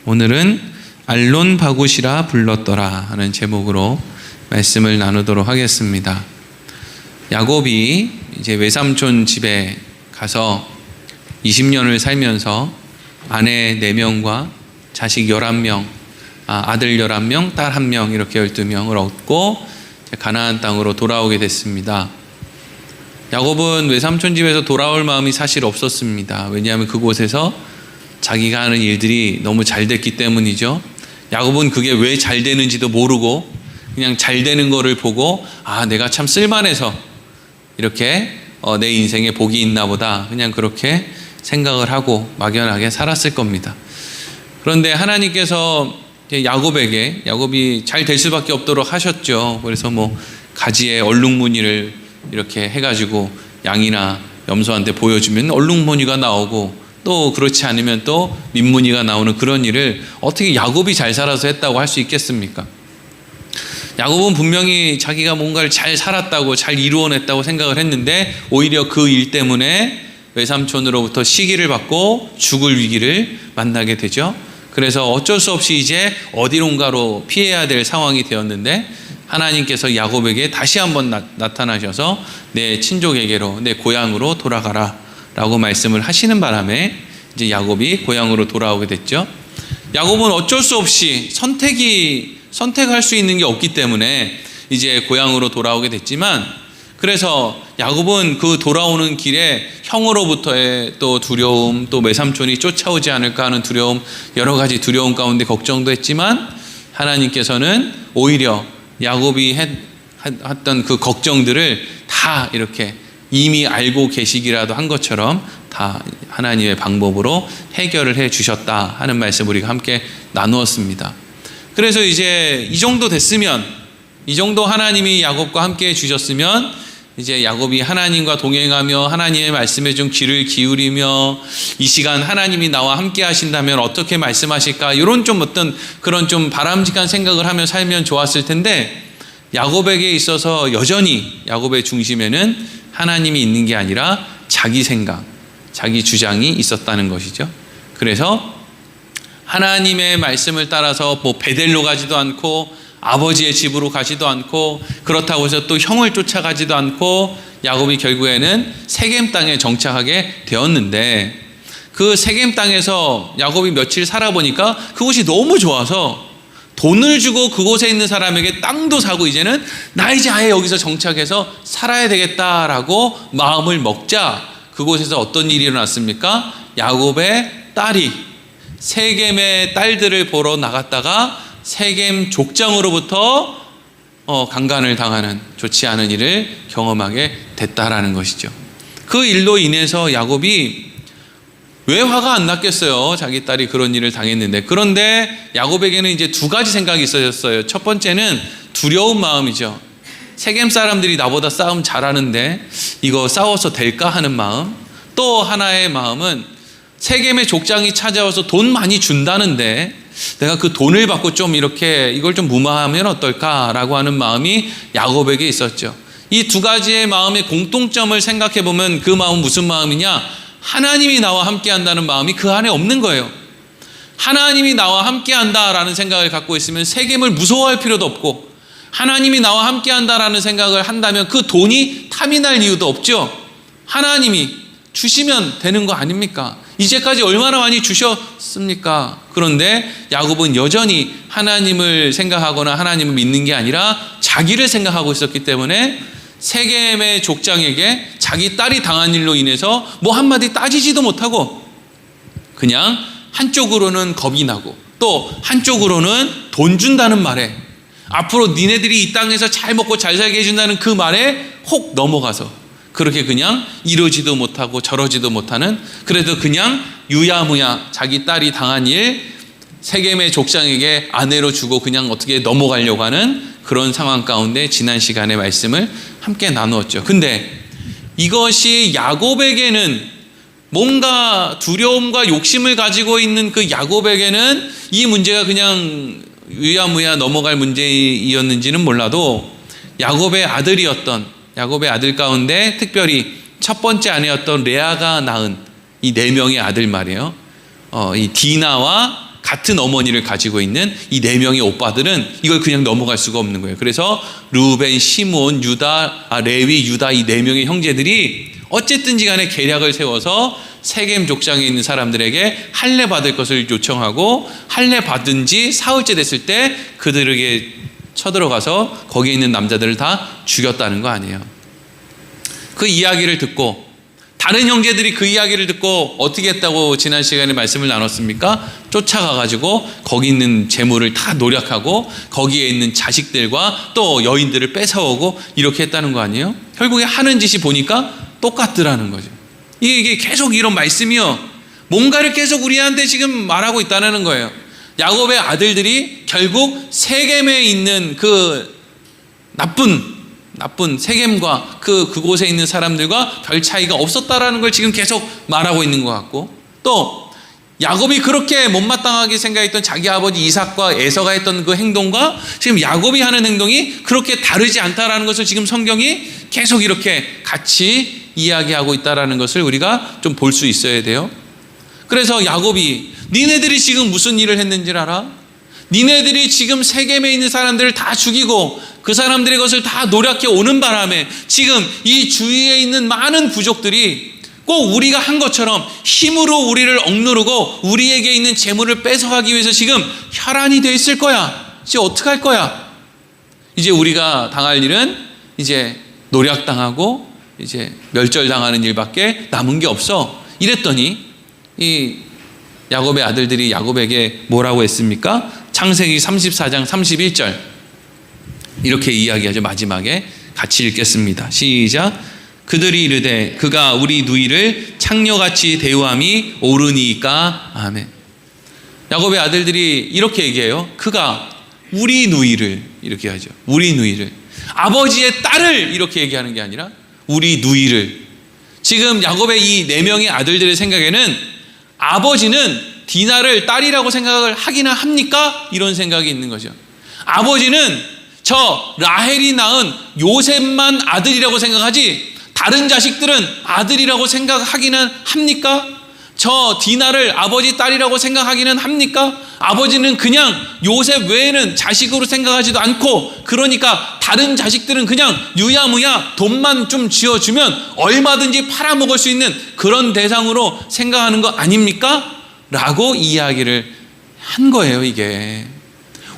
오늘은 알론 바굿이라 불렀더라 하는 제목으로 말씀을 나누도록 하겠습니다. 야곱이 이제 외삼촌 집에 가서 20년을 살면서 아내 4명과 자식 11명, 아들 11명, 딸 1명 이렇게 12명을 얻고 가나안 땅으로 돌아오게 됐습니다. 야곱은 외삼촌 집에서 돌아올 마음이 사실 없었습니다. 왜냐하면 그곳에서 자기가 하는 일들이 너무 잘 됐기 때문이죠. 야곱은 그게 왜 잘 되는지도 모르고 그냥 잘 되는 거를 보고 내가 참 쓸만해서 이렇게 내 인생에 복이 있나 보다 그냥 그렇게 생각을 하고 막연하게 살았을 겁니다. 그런데 하나님께서 야곱이 잘 될 수밖에 없도록 하셨죠. 그래서 가지에 얼룩무늬를 이렇게 해가지고 양이나 염소한테 보여주면 얼룩무늬가 나오고 또 그렇지 않으면 또 민무늬가 나오는 그런 일을 어떻게 야곱이 잘 살아서 했다고 할 수 있겠습니까? 야곱은 분명히 자기가 뭔가를 잘 살았다고 잘 이루어냈다고 생각을 했는데 오히려 그 일 때문에 외삼촌으로부터 시기를 받고 죽을 위기를 만나게 되죠. 그래서 어쩔 수 없이 이제 어디론가로 피해야 될 상황이 되었는데 하나님께서 야곱에게 다시 한번 나타나셔서 내 친족에게로 내 고향으로 돌아가라 라고 말씀을 하시는 바람에 이제 야곱이 고향으로 돌아오게 됐죠. 야곱은 어쩔 수 없이 선택할 수 있는 게 없기 때문에 이제 고향으로 돌아오게 됐지만 그래서 야곱은 그 돌아오는 길에 형으로부터의 또 두려움, 또 외삼촌이 쫓아오지 않을까 하는 두려움, 여러 가지 두려움 가운데 걱정도 했지만 하나님께서는 오히려 야곱이 했던 그 걱정들을 다 이렇게 이미 알고 계시기라도 한 것처럼 다 하나님의 방법으로 해결을 해 주셨다 하는 말씀 우리가 함께 나누었습니다. 그래서 이제 이 정도 됐으면, 이 정도 하나님이 야곱과 함께 해 주셨으면 이제 야곱이 하나님과 동행하며 하나님의 말씀에 좀 귀를 기울이며 이 시간 하나님이 나와 함께 하신다면 어떻게 말씀하실까 이런 좀 어떤 그런 좀 바람직한 생각을 하며 살면 좋았을 텐데 야곱에게 있어서 여전히 야곱의 중심에는 하나님이 있는 게 아니라 자기 생각, 자기 주장이 있었다는 것이죠. 그래서 하나님의 말씀을 따라서 베델로 가지도 않고 아버지의 집으로 가지도 않고 그렇다고 해서 또 형을 쫓아가지도 않고 야곱이 결국에는 세겜 땅에 정착하게 되었는데 그 세겜 땅에서 야곱이 며칠 살아보니까 그곳이 너무 좋아서 돈을 주고 그곳에 있는 사람에게 땅도 사고 이제는 나 이제 아예 여기서 정착해서 살아야 되겠다라고 마음을 먹자 그곳에서 어떤 일이 일어났습니까? 야곱의 딸이 세겜의 딸들을 보러 나갔다가 세겜 족장으로부터 강간을 당하는 좋지 않은 일을 경험하게 됐다라는 것이죠. 그 일로 인해서 야곱이 왜 화가 안 났겠어요? 자기 딸이 그런 일을 당했는데. 그런데 야곱에게는 이제 2가지 생각이 있어졌어요. 첫 번째는 두려운 마음이죠. 세겜 사람들이 나보다 싸움 잘하는데 이거 싸워서 될까 하는 마음. 또 하나의 마음은 세겜의 족장이 찾아와서 돈 많이 준다는데 내가 그 돈을 받고 좀 이렇게 이걸 좀 무마하면 어떨까라고 하는 마음이 야곱에게 있었죠. 이 2가지의 마음의 공통점을 생각해 보면 그 마음은 무슨 마음이냐? 하나님이 나와 함께 한다는 마음이 그 안에 없는 거예요. 하나님이 나와 함께 한다라는 생각을 갖고 있으면 세겜을 무서워할 필요도 없고 하나님이 나와 함께 한다라는 생각을 한다면 그 돈이 탐이 날 이유도 없죠. 하나님이 주시면 되는 거 아닙니까? 이제까지 얼마나 많이 주셨습니까? 그런데 야곱은 여전히 하나님을 생각하거나 하나님을 믿는 게 아니라 자기를 생각하고 있었기 때문에 세겜의 족장에게 자기 딸이 당한 일로 인해서 한마디 따지지도 못하고 그냥 한쪽으로는 겁이 나고 또 한쪽으로는 돈 준다는 말에 앞으로 니네들이 이 땅에서 잘 먹고 잘 살게 해준다는 그 말에 혹 넘어가서 그렇게 그냥 이러지도 못하고 저러지도 못하는 그래도 그냥 유야무야 자기 딸이 당한 일 세겜의 족장에게 아내로 주고 그냥 어떻게 넘어가려고 하는 그런 상황 가운데 지난 시간에 말씀을 함께 나누었죠. 근데 이것이 야곱에게는 뭔가 두려움과 욕심을 가지고 있는 그 야곱에게는 이 문제가 그냥 유야무야 넘어갈 문제였는지는 몰라도 야곱의 아들 가운데 특별히 첫 번째 아내였던 레아가 낳은 이 4명의 아들 말이에요. 이 디나와 같은 어머니를 가지고 있는 이 네 명의 오빠들은 이걸 그냥 넘어갈 수가 없는 거예요. 그래서 루벤, 시몬, 레위, 유다 이 네 명의 형제들이 어쨌든지 간에 계략을 세워서 세겜 족장에 있는 사람들에게 할례 받을 것을 요청하고 할례 받은 지 사흘째 됐을 때 그들에게 쳐들어가서 거기에 있는 남자들을 다 죽였다는 거 아니에요. 그 이야기를 듣고 다른 형제들이 그 이야기를 듣고 어떻게 했다고 지난 시간에 말씀을 나눴습니까? 쫓아가가지고 거기 있는 재물을 다 노력하고 거기에 있는 자식들과 또 여인들을 뺏어오고 이렇게 했다는 거 아니에요? 결국에 하는 짓이 보니까 똑같더라는 거죠. 이게 계속 이런 말씀이요. 뭔가를 계속 우리한테 지금 말하고 있다는 거예요. 야곱의 아들들이 결국 세겜에 있는 그 나쁜 세겜과 그곳에 있는 사람들과 별 차이가 없었다라는 걸 지금 계속 말하고 있는 것 같고, 또 야곱이 그렇게 못마땅하게 생각했던 자기 아버지 이삭과 에서가 했던 그 행동과 지금 야곱이 하는 행동이 그렇게 다르지 않다라는 것을 지금 성경이 계속 이렇게 같이 이야기하고 있다라는 것을 우리가 좀 볼 수 있어야 돼요. 그래서 야곱이 니네들이 지금 무슨 일을 했는지를 알아? 니네들이 지금 세겜에 있는 사람들을 다 죽이고 그 사람들의 것을 다 노력해 오는 바람에 지금 이 주위에 있는 많은 부족들이 꼭 우리가 한 것처럼 힘으로 우리를 억누르고 우리에게 있는 재물을 뺏어가기 위해서 지금 혈안이 돼 있을 거야. 이제 어떡할 거야? 이제 우리가 당할 일은 이제 노략당하고 이제 멸절당하는 일밖에 남은 게 없어. 이랬더니 이 야곱의 아들들이 야곱에게 뭐라고 했습니까? 창세기 34장 31절 이렇게 이야기하죠. 마지막에 같이 읽겠습니다. 시작. 그들이 이르되 그가 우리 누이를 창녀같이 대우함이 옳으니까. 아멘. 야곱의 아들들이 이렇게 얘기해요. 그가 우리 누이를, 이렇게 하죠. 우리 누이를, 아버지의 딸을 이렇게 얘기하는 게 아니라 우리 누이를. 지금 야곱의 이 네 명의 아들들의 생각에는 아버지는 디나를 딸이라고 생각을 하기나 합니까? 이런 생각이 있는 거죠. 아버지는 저 라헬이 낳은 요셉만 아들이라고 생각하지 다른 자식들은 아들이라고 생각하기는 합니까? 저 디나를 아버지 딸이라고 생각하기는 합니까? 아버지는 그냥 요셉 외에는 자식으로 생각하지도 않고, 그러니까 다른 자식들은 그냥 유야무야 돈만 좀 지어주면 얼마든지 팔아먹을 수 있는 그런 대상으로 생각하는 거 아닙니까? 라고 이야기를 한 거예요. 이게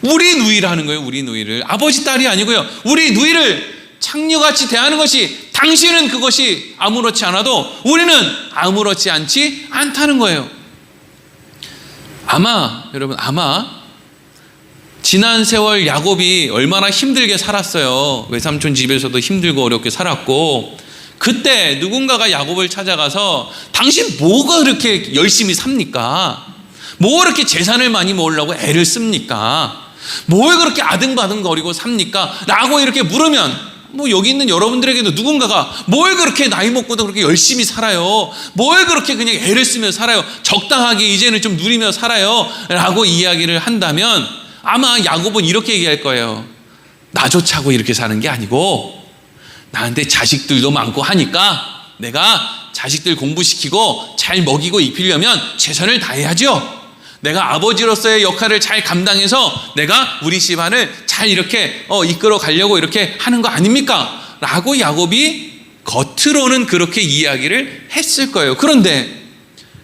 우리 누이라는 거예요. 우리 누이를, 아버지 딸이 아니고요, 우리 누이를 창녀같이 대하는 것이, 당신은 그것이 아무렇지 않아도 우리는 아무렇지 않지 않다는 거예요. 여러분 아마 지난 세월 야곱이 얼마나 힘들게 살았어요. 외삼촌 집에서도 힘들고 어렵게 살았고, 그때 누군가가 야곱을 찾아가서 당신 뭐가 그렇게 열심히 삽니까? 뭐 그렇게 재산을 많이 모으려고 애를 씁니까? 뭘 그렇게 아등바등거리고 삽니까? 라고 이렇게 물으면, 뭐 여기 있는 여러분들에게도 누군가가 뭘 그렇게 나이 먹고도 그렇게 열심히 살아요? 뭘 그렇게 그냥 애를 쓰며 살아요? 적당하게 이제는 좀 누리며 살아요? 라고 이야기를 한다면 아마 야곱은 이렇게 얘기할 거예요. 나 좋자고 이렇게 사는 게 아니고 나한테 자식들도 많고 하니까 내가 자식들 공부시키고 잘 먹이고 입히려면 최선을 다해야죠. 내가 아버지로서의 역할을 잘 감당해서 내가 우리 집안을 잘 이렇게 이끌어 가려고 이렇게 하는 거 아닙니까? 라고 야곱이 겉으로는 그렇게 이야기를 했을 거예요. 그런데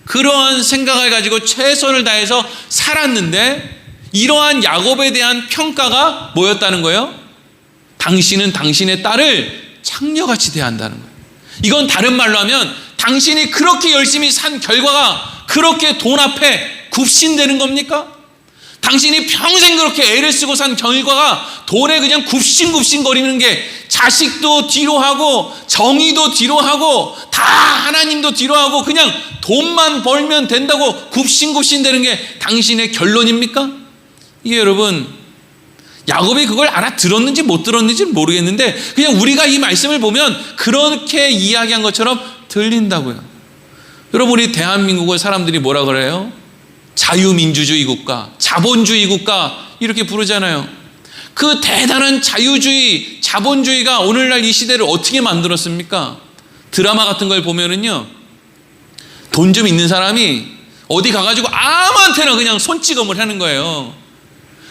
그러한 생각을 가지고 최선을 다해서 살았는데 이러한 야곱에 대한 평가가 뭐였다는 거예요? 당신은 당신의 딸을 창녀같이 대한다는 거예요. 이건 다른 말로 하면 당신이 그렇게 열심히 산 결과가 그렇게 돈 앞에 굽신되는 겁니까? 당신이 평생 그렇게 애를 쓰고 산 결과가 돈에 그냥 굽신굽신 거리는 게, 자식도 뒤로 하고 정의도 뒤로 하고 다 하나님도 뒤로 하고 그냥 돈만 벌면 된다고 굽신굽신 되는 게 당신의 결론입니까? 이게 여러분, 야곱이 그걸 알아들었는지 못 들었는지 모르겠는데 그냥 우리가 이 말씀을 보면 그렇게 이야기한 것처럼 들린다고요. 여러분, 우리 대한민국을 사람들이 뭐라 그래요? 자유민주주의 국가, 자본주의 국가 이렇게 부르잖아요. 그 대단한 자유주의, 자본주의가 오늘날 이 시대를 어떻게 만들었습니까? 드라마 같은 걸 보면은요, 돈 좀 있는 사람이 어디 가가지고 아무한테나 그냥 손찌검을 하는 거예요.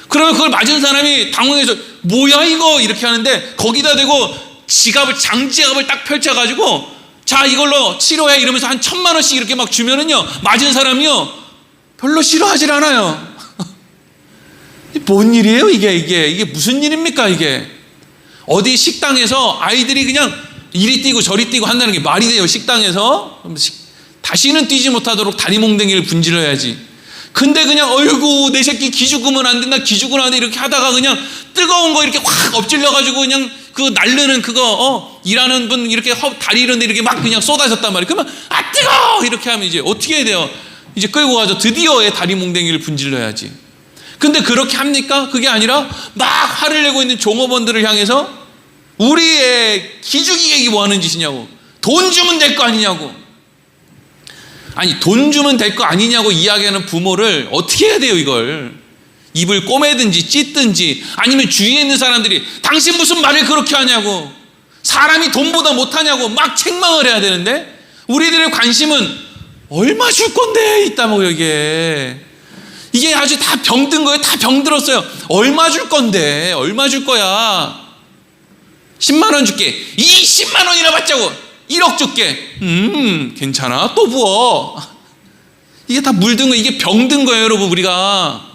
그러면 그걸 맞은 사람이 당황해서 뭐야 이거 이렇게 하는데, 거기다 대고 장지갑을 딱 펼쳐가지고 자 이걸로 치료해 이러면서 한 1,000만 원씩 이렇게 막 주면은요, 맞은 사람이요 별로 싫어하질 않아요. 뭔 일이에요 이게 무슨 일입니까 이게? 어디 식당에서 아이들이 그냥 이리 뛰고 저리 뛰고 한다는 게 말이 돼요? 식당에서 다시는 뛰지 못하도록 다리 몽댕이를 분질러야지. 근데 그냥 어이구 내 새끼 기죽으면 안 된다, 기죽으면 안 돼 이렇게 하다가 그냥 뜨거운 거 이렇게 확 엎질러가지고 그냥 그 날르는 그거 일하는 분 이렇게 다리 이런 데 이렇게 막 그냥 쏟아졌단 말이에요. 그러면 아 뜨거워 이렇게 하면 이제 어떻게 해야 돼요? 이제 끌고 가서 드디어 애 다리 몽댕이를 분질러야지. 근데 그렇게 합니까? 그게 아니라 막 화를 내고 있는 종업원들을 향해서 우리 애 기죽이게 뭐 하는 짓이냐고, 돈 주면 될 거 아니냐고. 아니 돈 주면 될 거 아니냐고 이야기하는 부모를 어떻게 해야 돼요? 이걸 입을 꼬매든지 찢든지, 아니면 주위에 있는 사람들이 당신 무슨 말을 그렇게 하냐고, 사람이 돈보다 못하냐고 막 책망을 해야 되는데, 우리들의 관심은 얼마 줄 건데 있다고. 이게 아주 다 병든 거예요. 다 병들었어요. 얼마 줄 건데, 얼마 줄 거야. 10만 원 줄게. 20만 원이나 받자고. 1억 줄게. 괜찮아. 또 부어. 이게 다 물든 거, 이게 병든 거예요, 여러분. 우리가.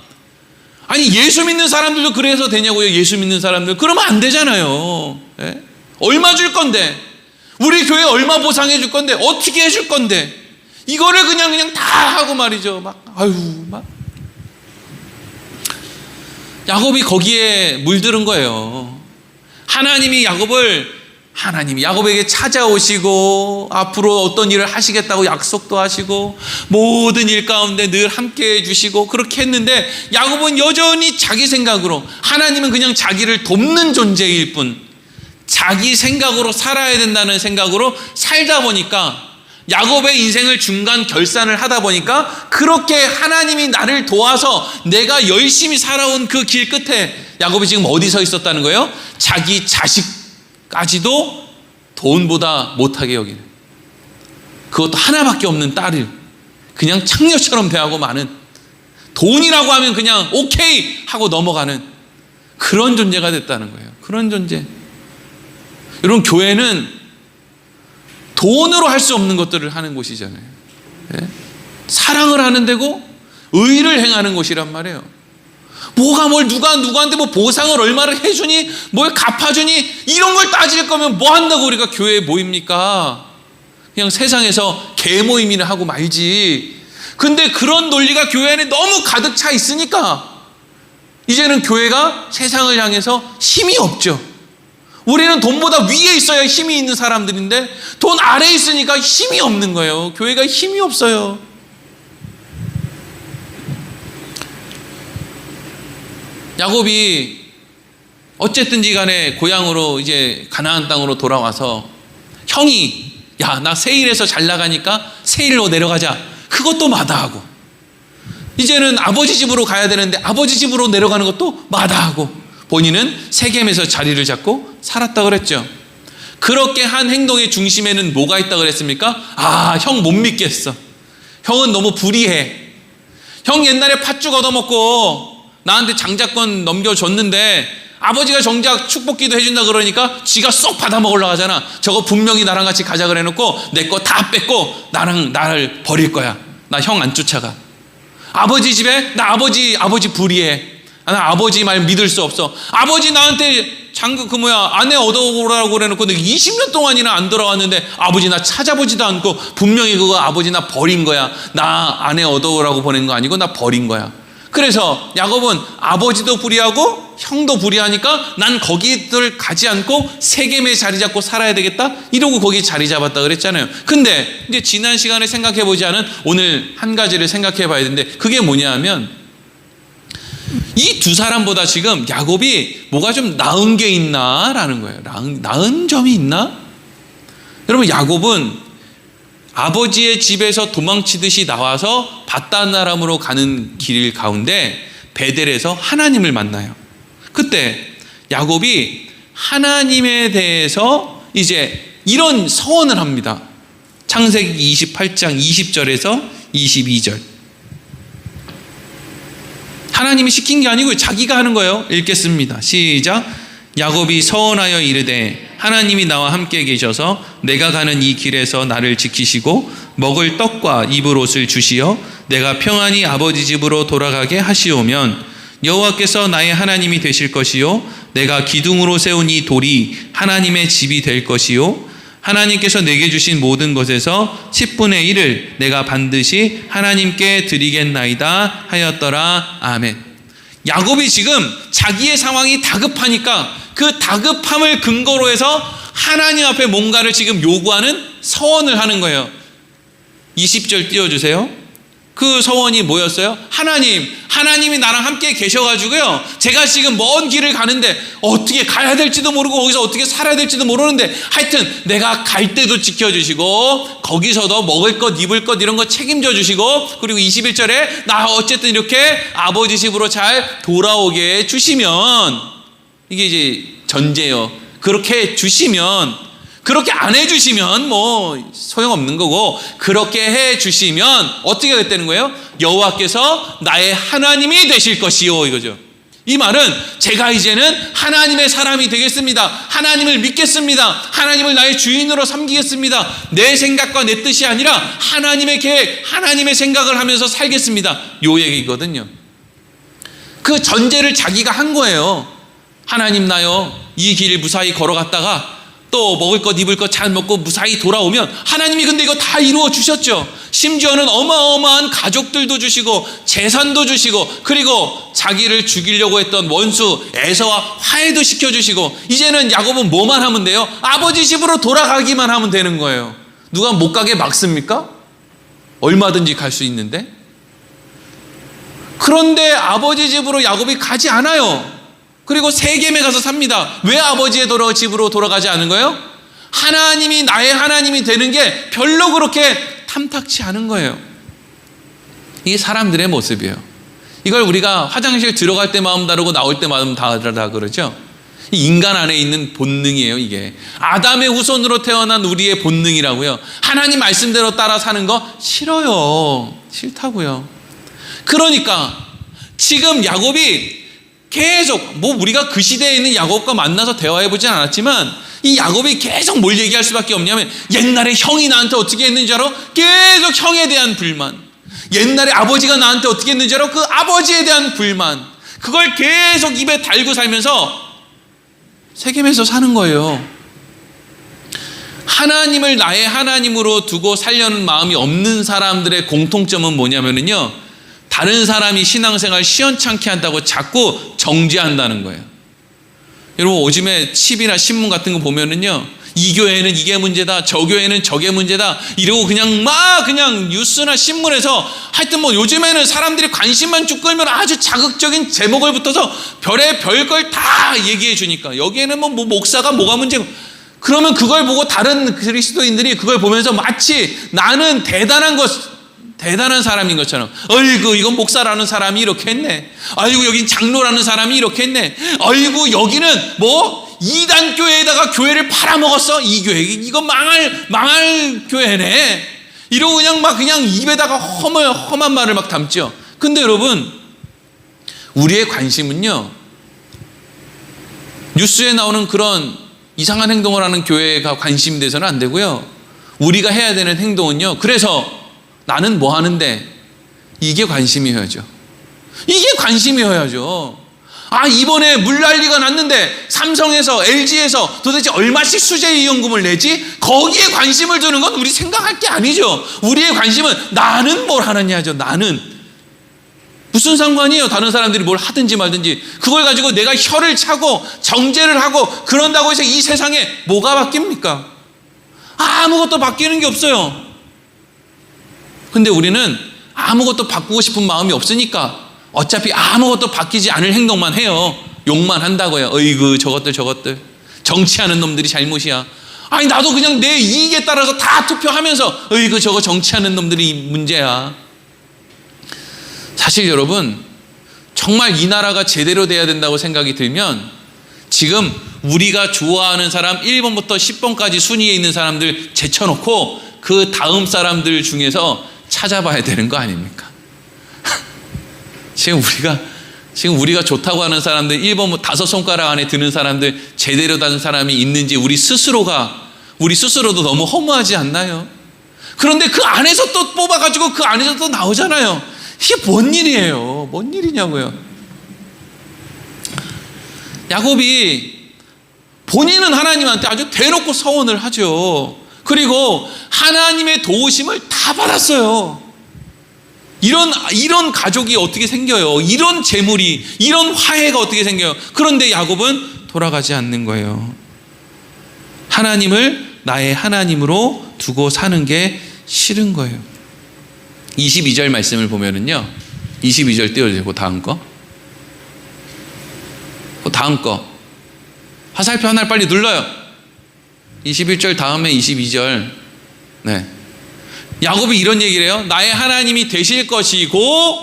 아니 예수 믿는 사람들도 그래서 되냐고요? 예수 믿는 사람들 그러면 안 되잖아요. 예? 얼마 줄 건데, 우리 교회 얼마 보상해 줄 건데, 어떻게 해 줄 건데, 이거를 그냥 다 하고 말이죠. 막 야곱이 거기에 물들은 거예요. 하나님이 야곱에게 찾아오시고 앞으로 어떤 일을 하시겠다고 약속도 하시고 모든 일 가운데 늘 함께 해주시고 그렇게 했는데, 야곱은 여전히 자기 생각으로, 하나님은 그냥 자기를 돕는 존재일 뿐, 자기 생각으로 살아야 된다는 생각으로 살다 보니까, 야곱의 인생을 중간 결산을 하다 보니까, 그렇게 하나님이 나를 도와서 내가 열심히 살아온 그 길 끝에 야곱이 지금 어디 서 있었다는 거예요? 자기 자식까지도 돈보다 못하게 여기는, 그것도 하나밖에 없는 딸을 그냥 창녀처럼 대하고 마는, 돈이라고 하면 그냥 오케이 하고 넘어가는 그런 존재가 됐다는 거예요. 그런 존재. 여러분, 교회는 돈으로 할 수 없는 것들을 하는 곳이잖아요. 네? 사랑을 하는 데고 의를 행하는 곳이란 말이에요. 뭐가 누가 누구한테 뭐 보상을 얼마를 해주니, 뭘 갚아주니, 이런 걸 따질 거면 뭐 한다고 우리가 교회에 모입니까? 그냥 세상에서 개모임이나 하고 말지. 근데 그런 논리가 교회 안에 너무 가득 차 있으니까 이제는 교회가 세상을 향해서 힘이 없죠. 우리는 돈보다 위에 있어야 힘이 있는 사람들인데 돈 아래에 있으니까 힘이 없는 거예요. 교회가 힘이 없어요. 야곱이 어쨌든지 간에 고향으로 이제 가나안 땅으로 돌아와서 형이 야, 나 세일에서 잘 나가니까 세일로 내려가자. 그것도 마다하고, 이제는 아버지 집으로 가야 되는데 아버지 집으로 내려가는 것도 마다하고, 본인은 세겜에서 자리를 잡고 살았다 그랬죠. 그렇게 한 행동의 중심에는 뭐가 있다 그랬습니까? 아, 형 못 믿겠어. 형은 너무 불의해. 형 옛날에 팥죽 얻어먹고 나한테 장자권 넘겨줬는데 아버지가 정작 축복기도 해준다 그러니까 지가 쏙 받아먹으려고 하잖아. 저거 분명히 나랑 같이 가자 그래 놓고 내 거 다 뺏고 나를 버릴 거야. 나 형 안 쫓아가. 아버지 집에 나 아버지 불의해. 나 아버지 말 믿을 수 없어. 아버지 나한테 아내 얻어오라고 그래 놓고 내가 20년 동안이나 안 돌아왔는데 아버지 나 찾아보지도 않고 분명히 그거 아버지 나 버린 거야. 나 아내 얻어오라고 보낸 거 아니고 나 버린 거야. 그래서 야곱은 아버지도 불의하고 형도 불의하니까 난 거기들 가지 않고 세겜에 자리 잡고 살아야 되겠다 이러고 거기 자리 잡았다 그랬잖아요. 근데 이제 지난 시간에 생각해 보지 않은 오늘 한 가지를 생각해 봐야 되는데, 그게 뭐냐 하면 이 두 사람보다 지금 야곱이 뭐가 좀 나은 게 있나라는 거예요. 나은 점이 있나? 여러분, 야곱은 아버지의 집에서 도망치듯이 나와서 바단 아람으로 가는 길 가운데 베델에서 하나님을 만나요. 그때 야곱이 하나님에 대해서 이제 이런 서원을 합니다. 창세기 28장 20절에서 22절 하나님이 시킨 게 아니고 자기가 하는 거예요. 읽겠습니다. 시작. 야곱이 서원하여 이르되 하나님이 나와 함께 계셔서 내가 가는 이 길에서 나를 지키시고 먹을 떡과 입을 옷을 주시어 내가 평안히 아버지 집으로 돌아가게 하시오면 여호와께서 나의 하나님이 되실 것이요 내가 기둥으로 세운 이 돌이 하나님의 집이 될 것이요 하나님께서 내게 주신 모든 것에서 10분의 1을 내가 반드시 하나님께 드리겠나이다 하였더라. 아멘. 야곱이 지금 자기의 상황이 다급하니까 그 다급함을 근거로 해서 하나님 앞에 뭔가를 지금 요구하는 서원을 하는 거예요. 20절 띄워주세요. 그 서원이 뭐였어요? 하나님이 나랑 함께 계셔가지고요, 제가 지금 먼 길을 가는데 어떻게 가야 될지도 모르고 거기서 어떻게 살아야 될지도 모르는데 하여튼 내가 갈 때도 지켜주시고 거기서도 먹을 것 입을 것 이런 거 책임져 주시고, 그리고 21절에 나 어쨌든 이렇게 아버지 집으로 잘 돌아오게 해주시면, 이게 이제 전제예요. 그렇게 해주시면, 그렇게 안 해주시면 뭐 소용없는 거고, 그렇게 해주시면 어떻게 됐다는 거예요? 여호와께서 나의 하나님이 되실 것이요, 이거죠. 이 말은 제가 이제는 하나님의 사람이 되겠습니다. 하나님을 믿겠습니다. 하나님을 나의 주인으로 섬기겠습니다. 내 생각과 내 뜻이 아니라 하나님의 계획, 하나님의 생각을 하면서 살겠습니다. 요 얘기거든요. 그 전제를 자기가 한 거예요. 하나님 나요, 이 길 무사히 걸어갔다가 또 먹을 것 입을 것 잘 먹고 무사히 돌아오면 하나님이 근데 이거 다 이루어 주셨죠. 심지어는 어마어마한 가족들도 주시고 재산도 주시고, 그리고 자기를 죽이려고 했던 원수 에서와 화해도 시켜주시고, 이제는 야곱은 뭐만 하면 돼요? 아버지 집으로 돌아가기만 하면 되는 거예요. 누가 못 가게 막습니까? 얼마든지 갈 수 있는데. 그런데 아버지 집으로 야곱이 가지 않아요. 그리고 세겜에 가서 삽니다. 왜 아버지의 집으로 돌아가지 않은 거예요? 하나님이 나의 하나님이 되는 게 별로 그렇게 탐탁치 않은 거예요. 이게 사람들의 모습이에요. 이걸 우리가 화장실 들어갈 때 마음 다르고 나올 때 마음 다르다 그러죠. 인간 안에 있는 본능이에요. 이게 아담의 후손으로 태어난 우리의 본능이라고요. 하나님 말씀대로 따라 사는 거 싫어요. 싫다고요. 그러니까 지금 야곱이 계속, 뭐 우리가 그 시대에 있는 야곱과 만나서 대화해보진 않았지만 이 야곱이 계속 뭘 얘기할 수밖에 없냐면, 옛날에 형이 나한테 어떻게 했는지 알아? 계속 형에 대한 불만. 옛날에 아버지가 나한테 어떻게 했는지 알아? 그 아버지에 대한 불만. 그걸 계속 입에 달고 살면서 세겜에서 사는 거예요. 하나님을 나의 하나님으로 두고 살려는 마음이 없는 사람들의 공통점은 뭐냐면요, 다른 사람이 신앙생활 시원찮게 한다고 자꾸 정죄한다는 거예요. 여러분 요즘에 칩이나 신문 같은 거 보면은요, 이 교회는 이게 문제다, 저 교회는 저게 문제다 이러고 그냥 뉴스나 신문에서 하여튼 뭐 요즘에는 사람들이 관심만 쭉 끌면 아주 자극적인 제목을 붙어서 별의 별걸 다 얘기해 주니까, 여기에는 뭐 목사가 뭐가 문제고, 그러면 그걸 보고 다른 그리스도인들이 그걸 보면서 마치 나는 대단한 사람인 것처럼, 어이구 이건 목사라는 사람이 이렇게 했네, 아이고 여긴 장로라는 사람이 이렇게 했네, 아이고 여기는 뭐 이단 교회에다가 교회를 팔아먹었어, 이 교회 이거 망할 교회네, 이러고 그냥 입에다가 험한 말을 막 담죠. 근데 여러분, 우리의 관심은요, 뉴스에 나오는 그런 이상한 행동을 하는 교회가 관심이 돼서는 안 되고요, 우리가 해야 되는 행동은요, 그래서 나는 뭐 하는데, 이게 관심이어야죠. 이게 관심이어야죠. 아, 이번에 물난리가 났는데 삼성에서 LG에서 도대체 얼마씩 수재이용금을 내지? 거기에 관심을 두는 건 우리 생각할 게 아니죠. 우리의 관심은 나는 뭘 하느냐죠. 나는 무슨 상관이에요, 다른 사람들이 뭘 하든지 말든지. 그걸 가지고 내가 혀를 차고 정죄를 하고 그런다고 해서 이 세상에 뭐가 바뀝니까? 아무것도 바뀌는 게 없어요. 근데 우리는 아무것도 바꾸고 싶은 마음이 없으니까 어차피 아무것도 바뀌지 않을 행동만 해요. 욕만 한다고요. 어이구 저것들 정치하는 놈들이 잘못이야. 아니 나도 그냥 내 이익에 따라서 다 투표하면서 어이구 저거 정치하는 놈들이 문제야. 사실 여러분, 정말 이 나라가 제대로 돼야 된다고 생각이 들면 지금 우리가 좋아하는 사람 1번부터 10번까지 순위에 있는 사람들 제쳐놓고 그 다음 사람들 중에서 찾아봐야 되는 거 아닙니까? 지금 우리가 지금 우리가 좋다고 하는 사람들, 1번 뭐 5손가락 안에 드는 사람들, 제대로 된 사람이 있는지 우리 스스로도 너무 허무하지 않나요? 그런데 그 안에서 또 뽑아가지고 그 안에서 또 나오잖아요. 이게 뭔 일이에요? 뭔 일이냐고요. 야곱이 본인은 하나님한테 아주 대놓고 서원을 하죠. 그리고 하나님의 도우심을 다 받았어요. 이런 가족이 어떻게 생겨요? 이런 재물이, 이런 화해가 어떻게 생겨요? 그런데 야곱은 돌아가지 않는 거예요. 하나님을 나의 하나님으로 두고 사는 게 싫은 거예요. 22절 말씀을 보면은요, 22절 띄워주세요. 그 다음 거. 그 다음 거. 화살표 하나를 빨리 눌러요. 21절 다음에 22절. 네. 야곱이 이런 얘기를 해요. 나의 하나님이 되실 것이고,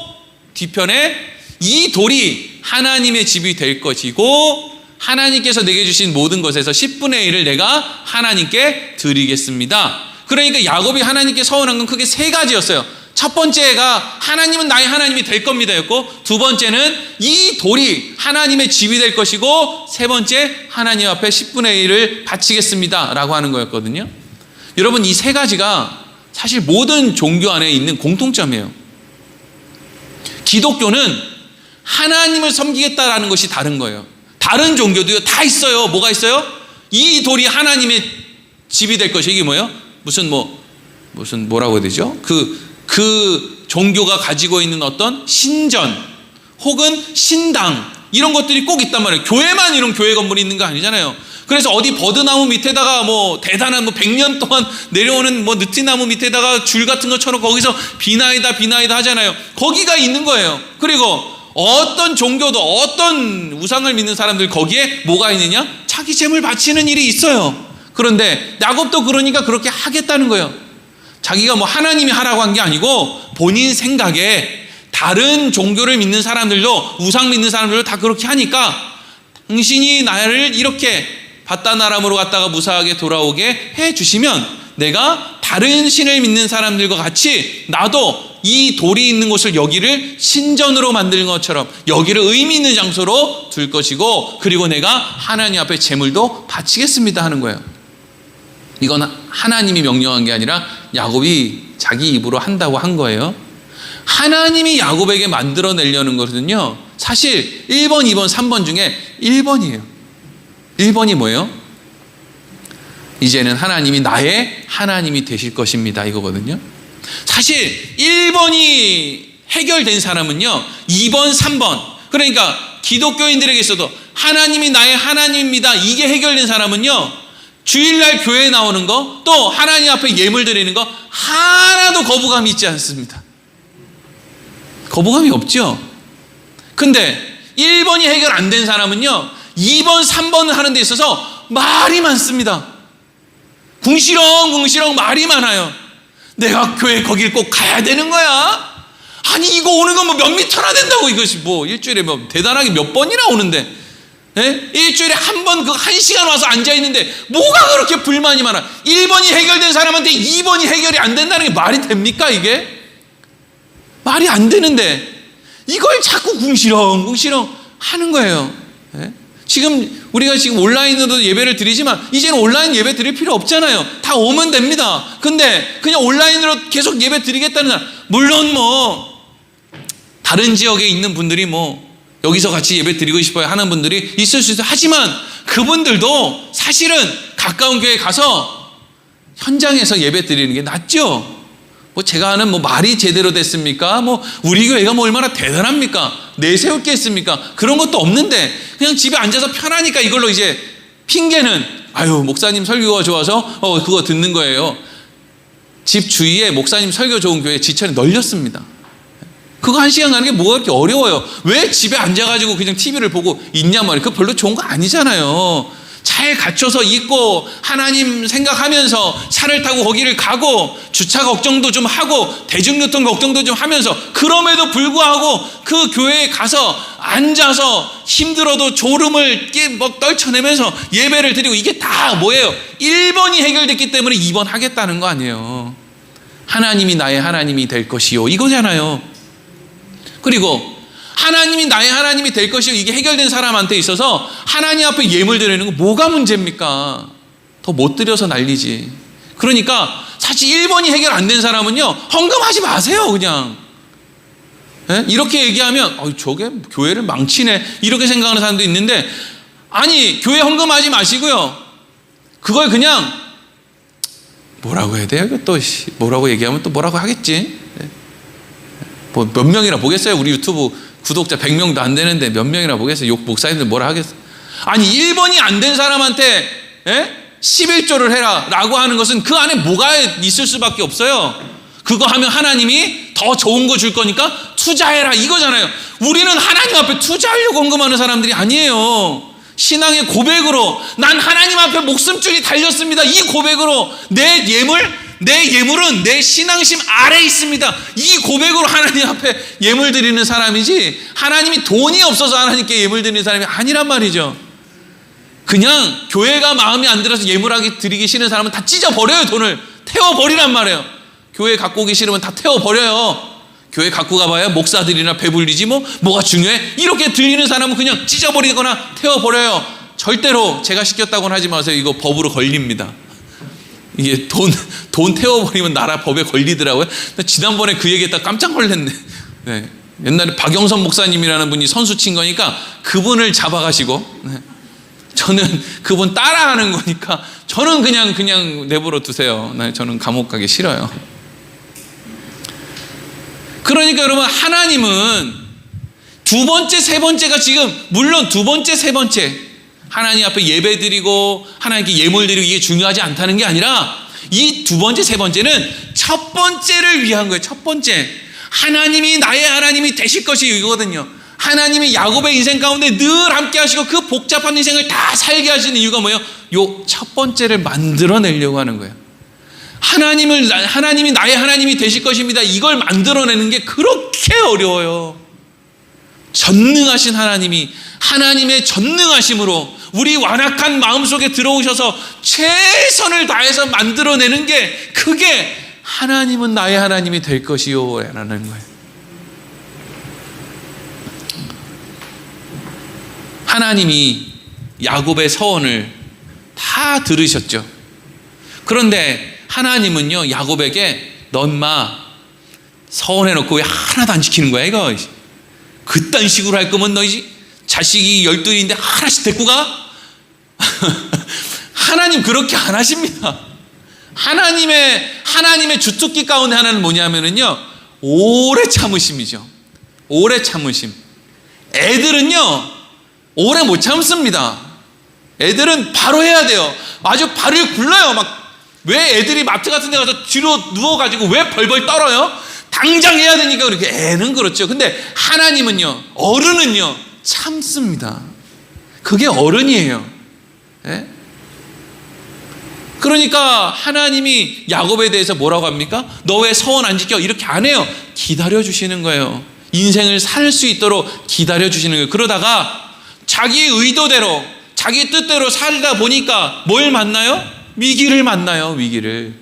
뒤편에 이 돌이 하나님의 집이 될 것이고, 하나님께서 내게 주신 모든 것에서 10분의 1을 내가 하나님께 드리겠습니다. 그러니까 야곱이 하나님께 서원한 건 크게 3가지였어요. 첫 번째가 하나님은 나의 하나님이 될 겁니다 였고, 두 번째는 이 돌이 하나님의 집이 될 것이고, 세 번째 하나님 앞에 10분의 1을 바치겠습니다 라고 하는 거였거든요. 여러분, 이 3가지가 사실 모든 종교 안에 있는 공통점이에요. 기독교는 하나님을 섬기겠다라는 것이 다른 거예요. 다른 종교도요 다 있어요. 뭐가 있어요? 이 돌이 하나님의 집이 될 것이, 이게 뭐예요? 뭐라고 해야 되죠? 그 종교가 가지고 있는 어떤 신전 혹은 신당, 이런 것들이 꼭 있단 말이에요. 교회만 이런 교회 건물이 있는 거 아니잖아요. 그래서 어디 버드나무 밑에다가 뭐 대단한 100년 동안 내려오는 느티나무 밑에다가 줄 같은 거 쳐놓고 거기서 비나이다 하잖아요. 거기가 있는 거예요. 그리고 어떤 종교도 어떤 우상을 믿는 사람들 거기에 뭐가 있느냐? 자기 재물 바치는 일이 있어요. 그런데 야곱도 그러니까 그렇게 하겠다는 거예요. 자기가 하나님이 하라고 한 게 아니고 본인 생각에 다른 종교를 믿는 사람들도, 우상 믿는 사람들도 다 그렇게 하니까 당신이 나를 이렇게 바다나람으로 갔다가 무사하게 돌아오게 해주시면 내가 다른 신을 믿는 사람들과 같이 나도 이 돌이 있는 곳을, 여기를 신전으로 만드는 것처럼 여기를 의미 있는 장소로 둘 것이고, 그리고 내가 하나님 앞에 제물도 바치겠습니다 하는 거예요. 이건 하나님이 명령한 게 아니라 야곱이 자기 입으로 한다고 한 거예요. 하나님이 야곱에게 만들어내려는 것은요, 사실 1번, 2번, 3번 중에 1번이에요. 1번이 뭐예요? 이제는 하나님이 나의 하나님이 되실 것입니다, 이거거든요. 사실 1번이 해결된 사람은요 2번, 3번, 그러니까 기독교인들에게 있어도 하나님이 나의 하나님입니다, 이게 해결된 사람은요 주일날 교회에 나오는 거, 또 하나님 앞에 예물 드리는 거 하나도 거부감이 있지 않습니다. 거부감이 없죠. 근데 1번이 해결 안 된 사람은요 2번, 3번을 하는 데 있어서 말이 많습니다. 궁시렁궁시렁 말이 많아요. 내가 교회 거길 꼭 가야 되는 거야? 아니 이거 오는 건 몇 미터나 된다고, 이것이 일주일에 대단하게 몇 번이나 오는데, 일주일에 한 번 1시간 와서 앉아있는데 뭐가 그렇게 불만이 많아? 1번이 해결된 사람한테 2번이 해결이 안 된다는 게 말이 됩니까? 이게 말이 안 되는데 이걸 자꾸 궁시렁궁시렁 하는 거예요. 우리가 지금 온라인으로 예배를 드리지만 이제는 온라인 예배 드릴 필요 없잖아요. 다 오면 됩니다. 근데 그냥 온라인으로 계속 예배 드리겠다는 사람, 물론 다른 지역에 있는 분들이 여기서 같이 예배 드리고 싶어요 하는 분들이 있을 수 있어요. 하지만 그분들도 사실은 가까운 교회에 가서 현장에서 예배 드리는 게 낫죠. 제가 하는 말이 제대로 됐습니까? 우리 교회가 얼마나 대단합니까? 내세울 게 있습니까? 그런 것도 없는데 그냥 집에 앉아서 편하니까 이걸로 이제 핑계는, 목사님 설교가 좋아서 그거 듣는 거예요. 집 주위에 목사님 설교 좋은 교회 지천에 널렸습니다. 그거 1시간 가는 게 뭐가 그렇게 어려워요? 왜 집에 앉아가지고 그냥 TV를 보고 있냐 말이에요. 그거 별로 좋은 거 아니잖아요. 잘 갖춰서 있고 하나님 생각하면서 차를 타고 거기를 가고 주차 걱정도 좀 하고 대중교통 걱정도 좀 하면서, 그럼에도 불구하고 그 교회에 가서 앉아서 힘들어도 졸음을 떨쳐내면서 예배를 드리고, 이게 다 뭐예요? 1번이 해결됐기 때문에 2번 하겠다는 거 아니에요. 하나님이 나의 하나님이 될 것이요, 이거잖아요. 그리고 하나님이 나의 하나님이 될 것이고 이게 해결된 사람한테 있어서 하나님 앞에 예물 드리는 거 뭐가 문제입니까? 더 못 드려서 난리지. 그러니까 사실 1번이 해결 안 된 사람은요, 헌금하지 마세요, 그냥. 예? 이렇게 얘기하면 저게 교회를 망치네 이렇게 생각하는 사람도 있는데, 아니, 교회 헌금하지 마시고요, 그걸 그냥 뭐라고 해야 돼요? 또 뭐라고 얘기하면 또 뭐라고 하겠지. 뭐 몇 명이나 보겠어요? 우리 유튜브 구독자 100명도 안 되는데 몇 명이나 보겠어요? 욕 목사님들 뭐라 하겠어요? 아니, 1번이 안 된 사람한테 11조를 해라 라고 하는 것은 그 안에 뭐가 있을 수밖에 없어요. 그거 하면 하나님이 더 좋은 거 줄 거니까 투자해라 이거잖아요. 우리는 하나님 앞에 투자하려고 헌금하는 사람들이 아니에요. 신앙의 고백으로 난 하나님 앞에 목숨줄이 달렸습니다. 이 고백으로 내 예물은 내 신앙심 아래에 있습니다. 이 고백으로 하나님 앞에 예물 드리는 사람이지, 하나님이 돈이 없어서 하나님께 예물 드리는 사람이 아니란 말이죠. 그냥 교회가 마음에 안 들어서 예물하기 드리기 싫은 사람은 다 찢어버려요. 돈을 태워버리란 말이에요. 교회 갖고 오기 싫으면 다 태워버려요. 교회 갖고 가봐야 목사들이나 배불리지 뭐가 중요해? 이렇게 들리는 사람은 그냥 찢어버리거나 태워버려요. 절대로 제가 시켰다고는 하지 마세요. 이거 법으로 걸립니다. 이게 돈 태워버리면 나라 법에 걸리더라고요. 지난번에 그 얘기했다 깜짝 놀랐네. 네. 옛날에 박영선 목사님이라는 분이 선수 친 거니까 그분을 잡아가시고, 네. 저는 그분 따라하는 거니까 저는 그냥 내버려 두세요. 네, 저는 감옥 가기 싫어요. 그러니까 여러분, 하나님은 두 번째, 세 번째가 지금, 물론 두 번째, 세 번째 하나님 앞에 예배 드리고 하나님께 예물 드리고 이게 중요하지 않다는 게 아니라, 이 두 번째, 세 번째는 첫 번째를 위한 거예요. 첫 번째, 하나님이 나의 하나님이 되실 것이 이거거든요. 하나님이 야곱의 인생 가운데 늘 함께 하시고 그 복잡한 인생을 다 살게 하시는 이유가 뭐예요? 요 첫 번째를 만들어내려고 하는 거예요. 하나님이 나의 하나님이 되실 것입니다. 이걸 만들어내는 게 그렇게 어려워요. 전능하신 하나님이 하나님의 전능하심으로 우리 완악한 마음속에 들어오셔서 최선을 다해서 만들어내는 게, 그게 하나님은 나의 하나님이 될 것이요 라는 거예요. 하나님이 야곱의 서원을 다 들으셨죠. 그런데 하나님은요, 야곱에게 넌 마 서원해놓고 왜 하나도 안 지키는 거야 이거. 그딴 식으로 할 거면 너 자식이 12인데 하나씩 데리고 가? 하나님 그렇게 안 하십니다. 하나님의 주특기 가운데 하나는 뭐냐면요, 오래 참으심이죠. 오래 참으심. 애들은요 오래 못 참습니다. 애들은 바로 해야 돼요. 아주 발을 굴러요. 왜 애들이 마트 같은 데 가서 뒤로 누워가지고 왜 벌벌 떨어요? 당장 해야 되니까 그렇게. 애는 그렇죠. 근데 하나님은요, 어른은요 참습니다. 그게 어른이에요. 예? 그러니까 하나님이 야곱에 대해서 뭐라고 합니까? 너 왜 서원 안 지켜? 이렇게 안 해요. 기다려주시는 거예요. 인생을 살 수 있도록 기다려주시는 거예요. 그러다가 자기 의도대로 자기 뜻대로 살다 보니까 뭘 만나요? 위기를 만나요. 위기를.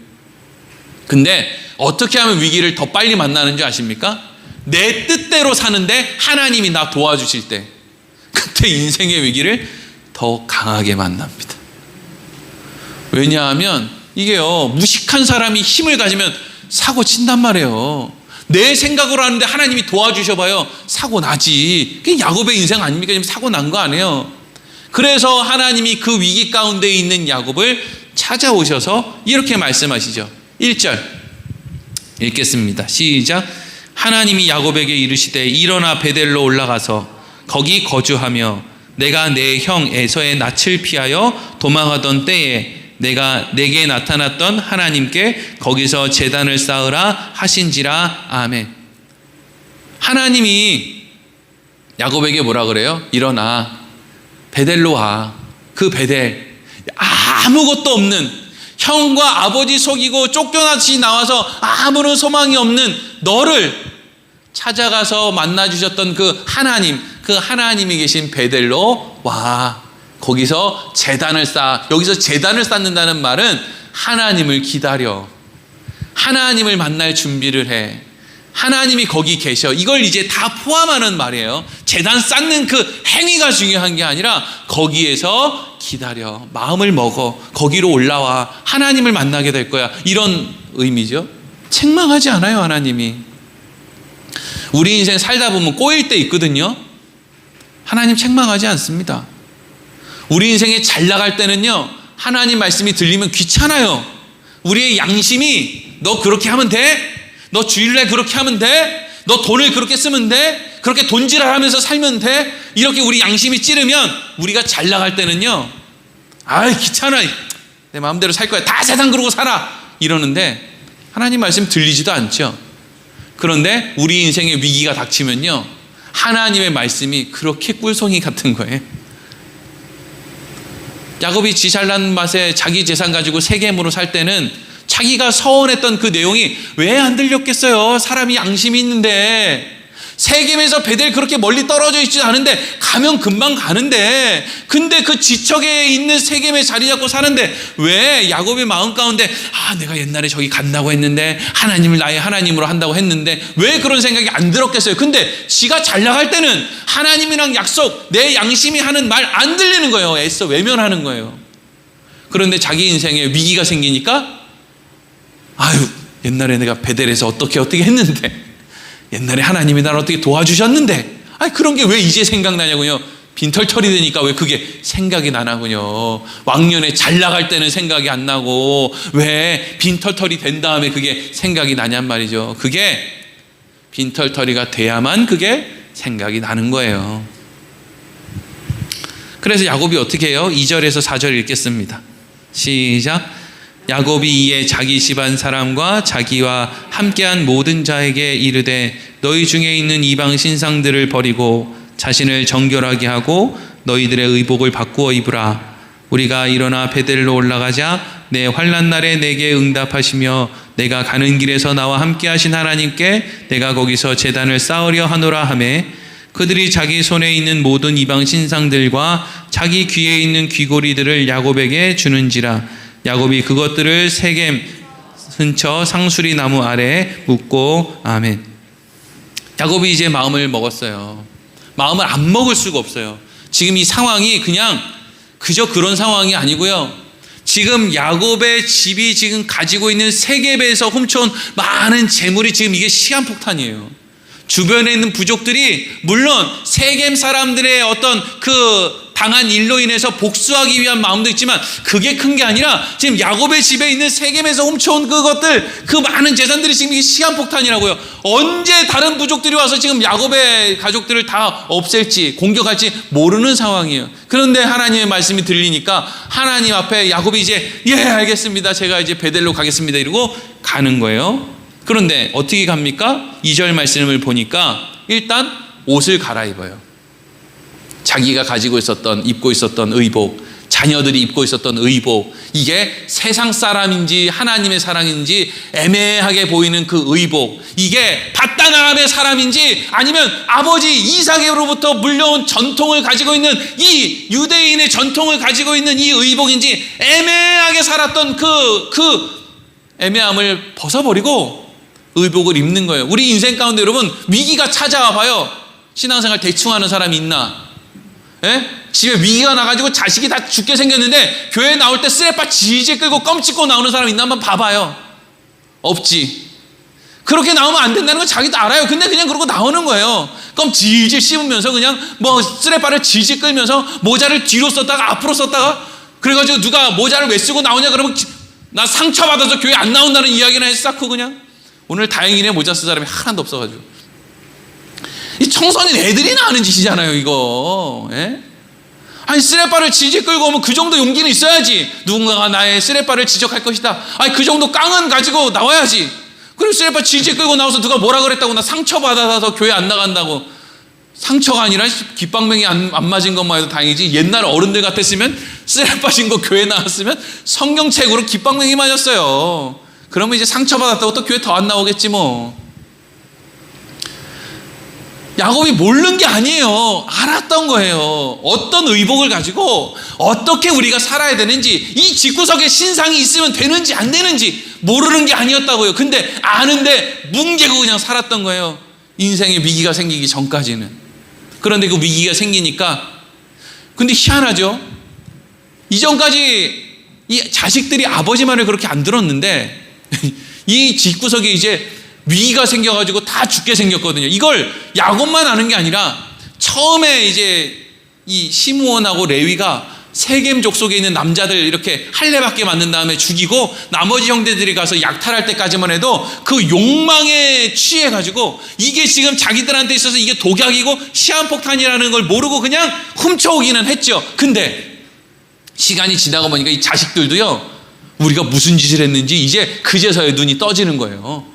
근데 어떻게 하면 위기를 더 빨리 만나는 줄 아십니까? 내 뜻대로 사는데 하나님이 나 도와주실 때, 그때 인생의 위기를 더 강하게 만납니다. 왜냐하면 이게요, 무식한 사람이 힘을 가지면 사고 친단 말이에요. 내 생각으로 하는데 하나님이 도와주셔봐요, 사고 나지. 그게 야곱의 인생 아닙니까? 지금 사고 난 거 아니에요. 그래서 하나님이 그 위기 가운데 있는 야곱을 찾아오셔서 이렇게 말씀하시죠. 1절 읽겠습니다. 시작. 하나님이 야곱에게 이르시되 일어나 베델로 올라가서 거기 거주하며 내가 내 형 에서의 낯을 피하여 도망하던 때에 내가 내게 나타났던 하나님께 거기서 제단을 쌓으라 하신지라. 아멘. 하나님이 야곱에게 뭐라 그래요? 일어나 베델로 와. 그 베델, 아무것도 없는, 형과 아버지 속이고 쫓겨나시 나와서 아무런 소망이 없는 너를 찾아가서 만나주셨던 그 하나님이 계신 베델로 와. 거기서 제단을 쌓아. 여기서 제단을 쌓는다는 말은 하나님을 기다려, 하나님을 만날 준비를 해. 하나님이 거기 계셔. 이걸 이제 다 포함하는 말이에요. 제단 쌓는 그 행위가 중요한 게 아니라 거기에서 기다려. 마음을 먹어. 거기로 올라와. 하나님을 만나게 될 거야. 이런 의미죠. 책망하지 않아요, 하나님이. 우리 인생 살다 보면 꼬일 때 있거든요. 하나님 책망하지 않습니다. 우리 인생에 잘 나갈 때는요, 하나님 말씀이 들리면 귀찮아요. 우리의 양심이 너 그렇게 하면 돼? 너 주일날 그렇게 하면 돼? 너 돈을 그렇게 쓰면 돼? 그렇게 돈지랄하면서 살면 돼? 이렇게 우리 양심이 찌르면 우리가 잘 나갈 때는요, 아이 귀찮아, 내 마음대로 살 거야, 다 세상 그러고 살아, 이러는데 하나님 말씀 들리지도 않죠. 그런데 우리 인생에 위기가 닥치면요, 하나님의 말씀이 그렇게 꿀송이 같은 거예요. 야곱이 지 잘난 맛에 자기 재산 가지고 세겜으로 살 때는 자기가 서원했던 그 내용이 왜 안 들렸겠어요? 사람이 양심이 있는데. 세겜에서 베델 그렇게 멀리 떨어져 있지 않은데 가면 금방 가는데, 근데 그 지척에 있는 세겜에 자리 잡고 사는데 왜 야곱의 마음 가운데 내가 옛날에 저기 간다고 했는데, 하나님을 나의 하나님으로 한다고 했는데 왜 그런 생각이 안 들었겠어요? 근데 지가 잘 나갈 때는 하나님이랑 약속, 내 양심이 하는 말 안 들리는 거예요. 애써 외면하는 거예요. 그런데 자기 인생에 위기가 생기니까 옛날에 내가 베델에서 어떻게 했는데, 옛날에 하나님이 나를 어떻게 도와주셨는데, 그런 게 왜 이제 생각나냐고요. 빈털털이 되니까 왜 그게 생각이 나나군요. 왕년에 잘 나갈 때는 생각이 안 나고 왜 빈털털이 된 다음에 그게 생각이 나냔 말이죠. 그게 빈털털이가 돼야만 그게 생각이 나는 거예요. 그래서 야곱이 어떻게 해요? 2절에서 4절 읽겠습니다. 시작. 야곱이 이에 자기 집안 사람과 자기와 함께한 모든 자에게 이르되, 너희 중에 있는 이방 신상들을 버리고 자신을 정결하게 하고 너희들의 의복을 바꾸어 입으라. 우리가 일어나 베델로 올라가자 내 환난 날에 내게 응답하시며 내가 가는 길에서 나와 함께하신 하나님께 내가 거기서 제단을 쌓으려 하노라 하매, 그들이 자기 손에 있는 모든 이방 신상들과 자기 귀에 있는 귀고리들을 야곱에게 주는지라. 야곱이 그것들을 세겜 근처 상수리 나무 아래에 묻고. 아멘. 야곱이 이제 마음을 먹었어요. 마음을 안 먹을 수가 없어요. 지금 이 상황이 그저 그런 상황이 아니고요. 지금 야곱의 집이 지금 가지고 있는 세겜에서 훔쳐온 많은 재물이 지금 이게 시한폭탄이에요. 주변에 있는 부족들이 물론 세겜 사람들의 어떤 그 당한 일로 인해서 복수하기 위한 마음도 있지만 그게 큰 게 아니라 지금 야곱의 집에 있는 세겜에서 훔쳐온 그것들, 그 많은 재산들이 지금 이게 시한폭탄이라고요. 언제 다른 부족들이 와서 지금 야곱의 가족들을 다 없앨지 공격할지 모르는 상황이에요. 그런데 하나님의 말씀이 들리니까 하나님 앞에 야곱이 이제 알겠습니다, 제가 이제 베델로 가겠습니다 이러고 가는 거예요. 그런데 어떻게 갑니까? 2절 말씀을 보니까 일단 옷을 갈아입어요. 자기가 가지고 입고 있었던 의복, 자녀들이 입고 있었던 의복, 이게 세상 사람인지 하나님의 사랑인지 애매하게 보이는 그 의복, 이게 바다나람의 사람인지 아니면 아버지 이삭으로부터 물려온 전통을 가지고 있는 이 유대인의 전통을 가지고 있는 이 의복인지 애매하게 살았던 그 애매함을 벗어버리고 의복을 입는 거예요. 우리 인생 가운데 여러분 위기가 찾아와 봐요. 신앙생활 대충 하는 사람이 있나? 집에 위기가 나가지고 자식이 다 죽게 생겼는데 교회 나올 때 쓰레빠 질질 끌고 껌 찍고 나오는 사람 있나 한번 봐봐요. 없지. 그렇게 나오면 안 된다는 건 자기도 알아요. 근데 그냥 그러고 나오는 거예요. 껌 질질 씹으면서 그냥 쓰레빠를 질질 끌면서 모자를 뒤로 썼다가 앞으로 썼다가, 그래가지고 누가 모자를 왜 쓰고 나오냐 그러면 나 상처받아서 교회 안 나온다는 이야기나 해서 쌓고 그냥. 오늘 다행이네, 모자 쓴 사람이 하나도 없어가지고. 이 청소년 애들이나 하는 짓이잖아요 이거. 쓰레빠를 질질 끌고 오면 그 정도 용기는 있어야지. 누군가가 나의 쓰레빠를 지적할 것이다. 그 정도 깡은 가지고 나와야지. 그리고 쓰레빠 질질 끌고 나와서 누가 뭐라 그랬다고 나 상처받아서 교회 안 나간다고. 상처가 아니라 귓방맹이 안 맞은 것만 해도 다행이지, 옛날 어른들 같았으면 쓰레빠 신고 교회 나왔으면 성경책으로 귓방맹이 맞았어요. 그러면 이제 상처받았다고 또 교회 더 안 나오겠지 뭐. 야곱이 모르는 게 아니에요. 알았던 거예요. 어떤 의복을 가지고 어떻게 우리가 살아야 되는지, 이 집구석에 신상이 있으면 되는지 안 되는지 모르는 게 아니었다고요. 근데 아는데 뭉개고 그냥 살았던 거예요. 인생에 위기가 생기기 전까지는. 그런데 그 위기가 생기니까, 근데 희한하죠. 이전까지 이 자식들이 아버지 말을 그렇게 안 들었는데 이 집구석에 이제 위기가 생겨가지고 다 죽게 생겼거든요. 이걸 야곱만 아는 게 아니라 처음에 이제 이 시므온하고 레위가 세겜 족속에 있는 남자들 이렇게 할례받게 만든 다음에 죽이고 나머지 형제들이 가서 약탈할 때까지만 해도 그 욕망에 취해가지고 이게 지금 자기들한테 있어서 이게 독약이고 시한폭탄이라는 걸 모르고 그냥 훔쳐오기는 했죠. 근데 시간이 지나고 보니까 이 자식들도요, 우리가 무슨 짓을 했는지 이제 그제서야 눈이 떠지는 거예요.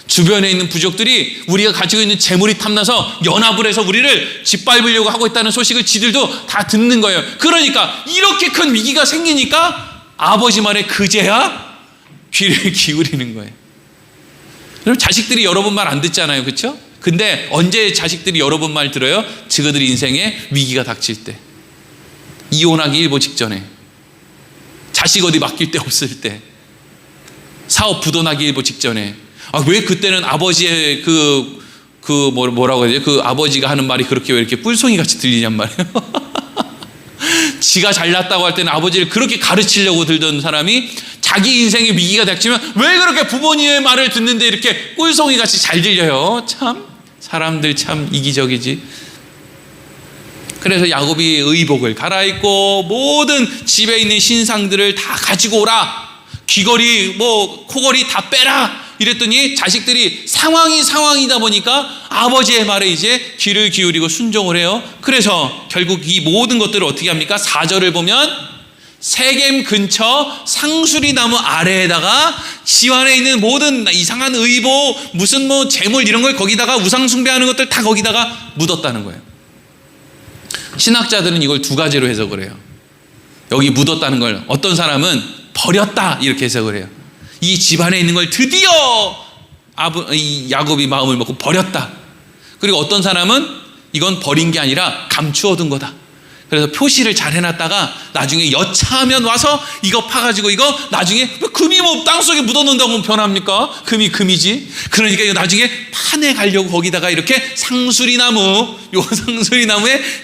주변에 있는 부족들이 우리가 가지고 있는 재물이 탐나서 연합을 해서 우리를 짓밟으려고 하고 있다는 소식을 지들도 다 듣는 거예요. 그러니까 이렇게 큰 위기가 생기니까 아버지 말에 그제야 귀를 기울이는 거예요. 그럼 자식들이 여러분 말 안 듣잖아요. 그렇죠? 근데 언제 자식들이 여러분 말 들어요? 그들이 인생에 위기가 닥칠 때, 이혼하기 일보 직전에, 자식 어디 맡길 데 없을 때, 사업 부도나기 일보 직전에. 왜 그때는 아버지의 뭐라고 해야 되지? 그 아버지가 하는 말이 그렇게 왜 이렇게 뿔송이 같이 들리냔 말이에요. 지가 잘났다고 할 때는 아버지를 그렇게 가르치려고 들던 사람이 자기 인생에 위기가 닥치면 왜 그렇게 부모님의 말을 듣는데 이렇게 뿔송이 같이 잘 들려요? 참 사람들 참 이기적이지. 그래서 야곱이 의복을 갈아입고 모든 집에 있는 신상들을 다 가지고 오라, 귀걸이 코걸이 다 빼라 이랬더니 자식들이 상황이다 보니까 아버지의 말에 이제 귀를 기울이고 순종을 해요. 그래서 결국 이 모든 것들을 어떻게 합니까? 4절을 보면 세겜 근처 상수리 나무 아래에다가 지안에 있는 모든 이상한 의복, 무슨 재물 이런 걸 거기다가 우상 숭배하는 것들 다 거기다가 묻었다는 거예요. 신학자들은 이걸 두 가지로 해석을 해요. 여기 묻었다는 걸 어떤 사람은 버렸다 이렇게 해석을 해요. 이 집안에 있는 걸 드디어 야곱이 마음을 먹고 버렸다. 그리고 어떤 사람은 이건 버린 게 아니라 감추어둔 거다. 그래서 표시를 잘 해놨다가 나중에 여차하면 와서 이거 파가지고 이거 나중에 금이 땅속에 묻어놓는다고 변합니까? 금이 금이지. 그러니까 이거 나중에 판에 가려고 거기다가 이렇게 상수리나무에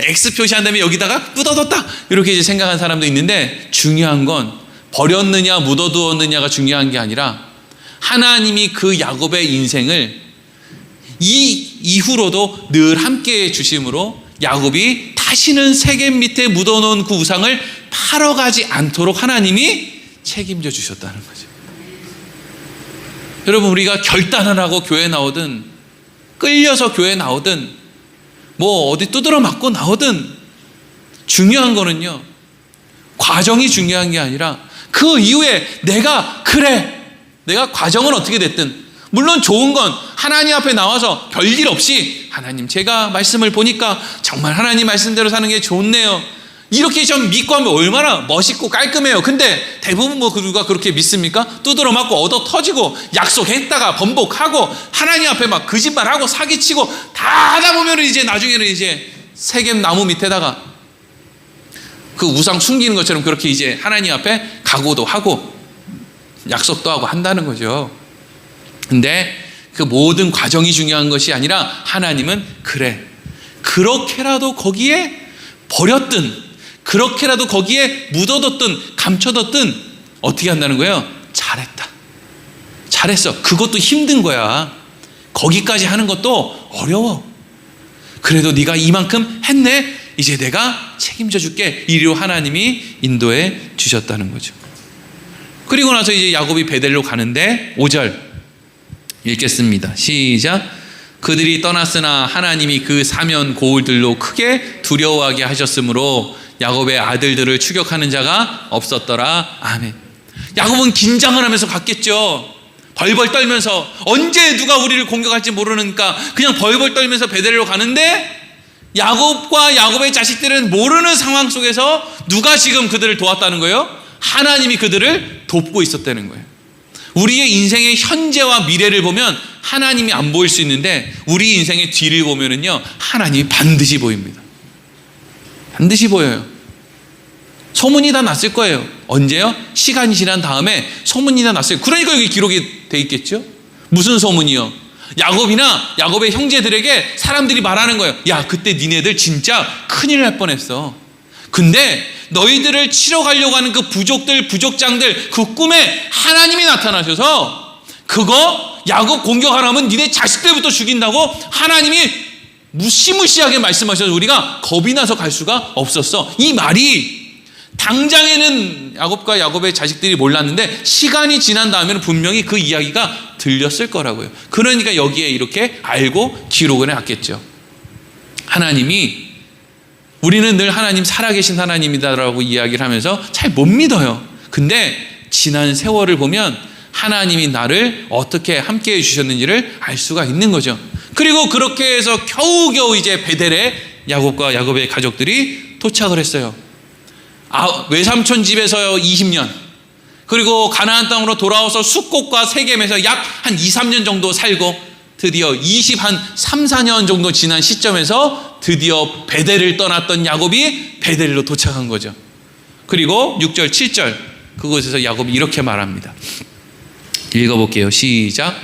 X 표시한 다음에 여기다가 묻어뒀다 이렇게 이제 생각한 사람도 있는데, 중요한 건 버렸느냐 묻어두었느냐가 중요한 게 아니라 하나님이 그 야곱의 인생을 이 이후로도 늘 함께해 주심으로 야곱이 다시는 세겜 밑에 묻어놓은 그 우상을 팔아가지 않도록 하나님이 책임져 주셨다는 거죠. 여러분, 우리가 결단을 하고 교회 나오든 끌려서 교회 나오든 어디 두드러 맞고 나오든 중요한 거는요, 과정이 중요한 게 아니라 그 이후에 내가 과정은 어떻게 됐든, 물론 좋은 건 하나님 앞에 나와서 별일 없이 하나님, 제가 말씀을 보니까 정말 하나님 말씀대로 사는 게 좋네요, 이렇게 좀 믿고 하면 얼마나 멋있고 깔끔해요. 근데 대부분 누가 그렇게 믿습니까? 두드러 맞고 얻어 터지고 약속했다가 번복하고 하나님 앞에 막 거짓말하고 사기치고 다 하다 보면 이제 나중에는 이제 세겜 나무 밑에다가 그 우상 숨기는 것처럼 그렇게 이제 하나님 앞에 각오도 하고 약속도 하고 한다는 거죠. 근데 그 모든 과정이 중요한 것이 아니라 하나님은 그렇게라도 거기에 버렸든 그렇게라도 거기에 묻어뒀든 감춰뒀든 어떻게 한다는 거예요? 잘했어. 그것도 힘든 거야. 거기까지 하는 것도 어려워. 그래도 네가 이만큼 했네, 이제 내가 책임져 줄게, 이리로 하나님이 인도해 주셨다는 거죠. 그리고 나서 이제 야곱이 베델로 가는데 5절 읽겠습니다. 시작. 그들이 떠났으나 하나님이 그 사면 고울들로 크게 두려워하게 하셨으므로 야곱의 아들들을 추격하는 자가 없었더라. 아멘. 야곱은 긴장을 하면서 갔겠죠. 벌벌 떨면서, 언제 누가 우리를 공격할지 모르니까 그냥 벌벌 떨면서 베델로 가는데, 야곱과 야곱의 자식들은 모르는 상황 속에서 누가 지금 그들을 도왔다는 거예요? 하나님이 그들을 돕고 있었다는 거예요. 우리의 인생의 현재와 미래를 보면 하나님이 안 보일 수 있는데 우리 인생의 뒤를 보면은요, 하나님이 반드시 보입니다. 반드시 보여요. 소문이 다 났을 거예요. 언제요? 시간이 지난 다음에 소문이 다 났어요. 그러니까 여기 기록이 돼 있겠죠? 무슨 소문이요? 야곱의 형제들에게 사람들이 말하는 거예요. 야, 그때 니네들 진짜 큰일 날 뻔했어. 근데 너희들을 치러 가려고 하는 그 부족장들 그 꿈에 하나님이 나타나셔서 그거 야곱 공격하라면 니네 자식들부터 죽인다고 하나님이 무시무시하게 말씀하셔서 우리가 겁이 나서 갈 수가 없었어. 이 말이 당장에는 야곱과 야곱의 자식들이 몰랐는데 시간이 지난 다음에는 분명히 그 이야기가 들렸을 거라고요. 그러니까 여기에 이렇게 알고 기록을 해왔겠죠. 하나님이, 우리는 늘 하나님 살아계신 하나님이다라고 이야기를 하면서 잘 못 믿어요. 근데 지난 세월을 보면 하나님이 나를 어떻게 함께 해주셨는지를 알 수가 있는 거죠. 그리고 그렇게 해서 겨우겨우 이제 베델에 야곱과 야곱의 가족들이 도착을 했어요. 외삼촌 집에서 20년, 그리고 가나안 땅으로 돌아와서 숫곳과 세겜에서 약 한 2, 3년 정도 살고 드디어 3, 4년 정도 지난 시점에서 드디어 베델을 떠났던 야곱이 베델로 도착한 거죠. 그리고 6절, 7절 그곳에서 야곱이 이렇게 말합니다. 읽어볼게요. 시작.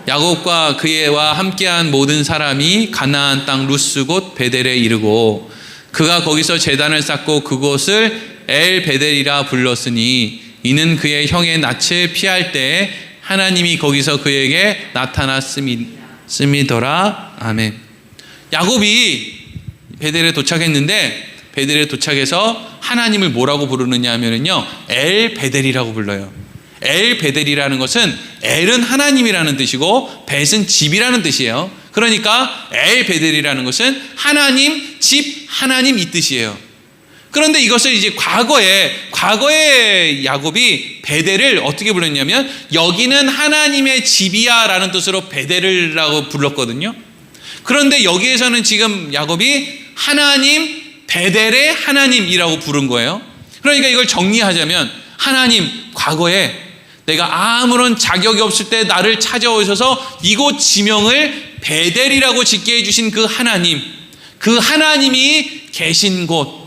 야곱과 그애와 함께한 모든 사람이 가나안 땅 루스 곧 베델에 이르고 그가 거기서 제단을 쌓고 그곳을 엘 베델이라 불렀으니 이는 그의 형의 낯을 피할 때 하나님이 거기서 그에게 나타났음이더라. 아멘. 야곱이 베델에 도착했는데 베델에 도착해서 하나님을 뭐라고 부르느냐 하면요, 엘 베델이라고 불러요. 엘 베델이라는 것은 엘은 하나님이라는 뜻이고 벳은 집이라는 뜻이에요. 그러니까 엘 베델이라는 것은 하나님, 집, 하나님 이 뜻이에요. 그런데 이것을 이제 과거에 야곱이 베델을 어떻게 불렀냐면 여기는 하나님의 집이야 라는 뜻으로 베델이라고 불렀거든요. 그런데 여기에서는 지금 야곱이 하나님, 베델의 하나님이라고 부른 거예요. 그러니까 이걸 정리하자면 하나님, 과거에 내가 아무런 자격이 없을 때 나를 찾아오셔서 이곳 지명을 베델이라고 짓게 해주신 그 하나님이 계신 곳,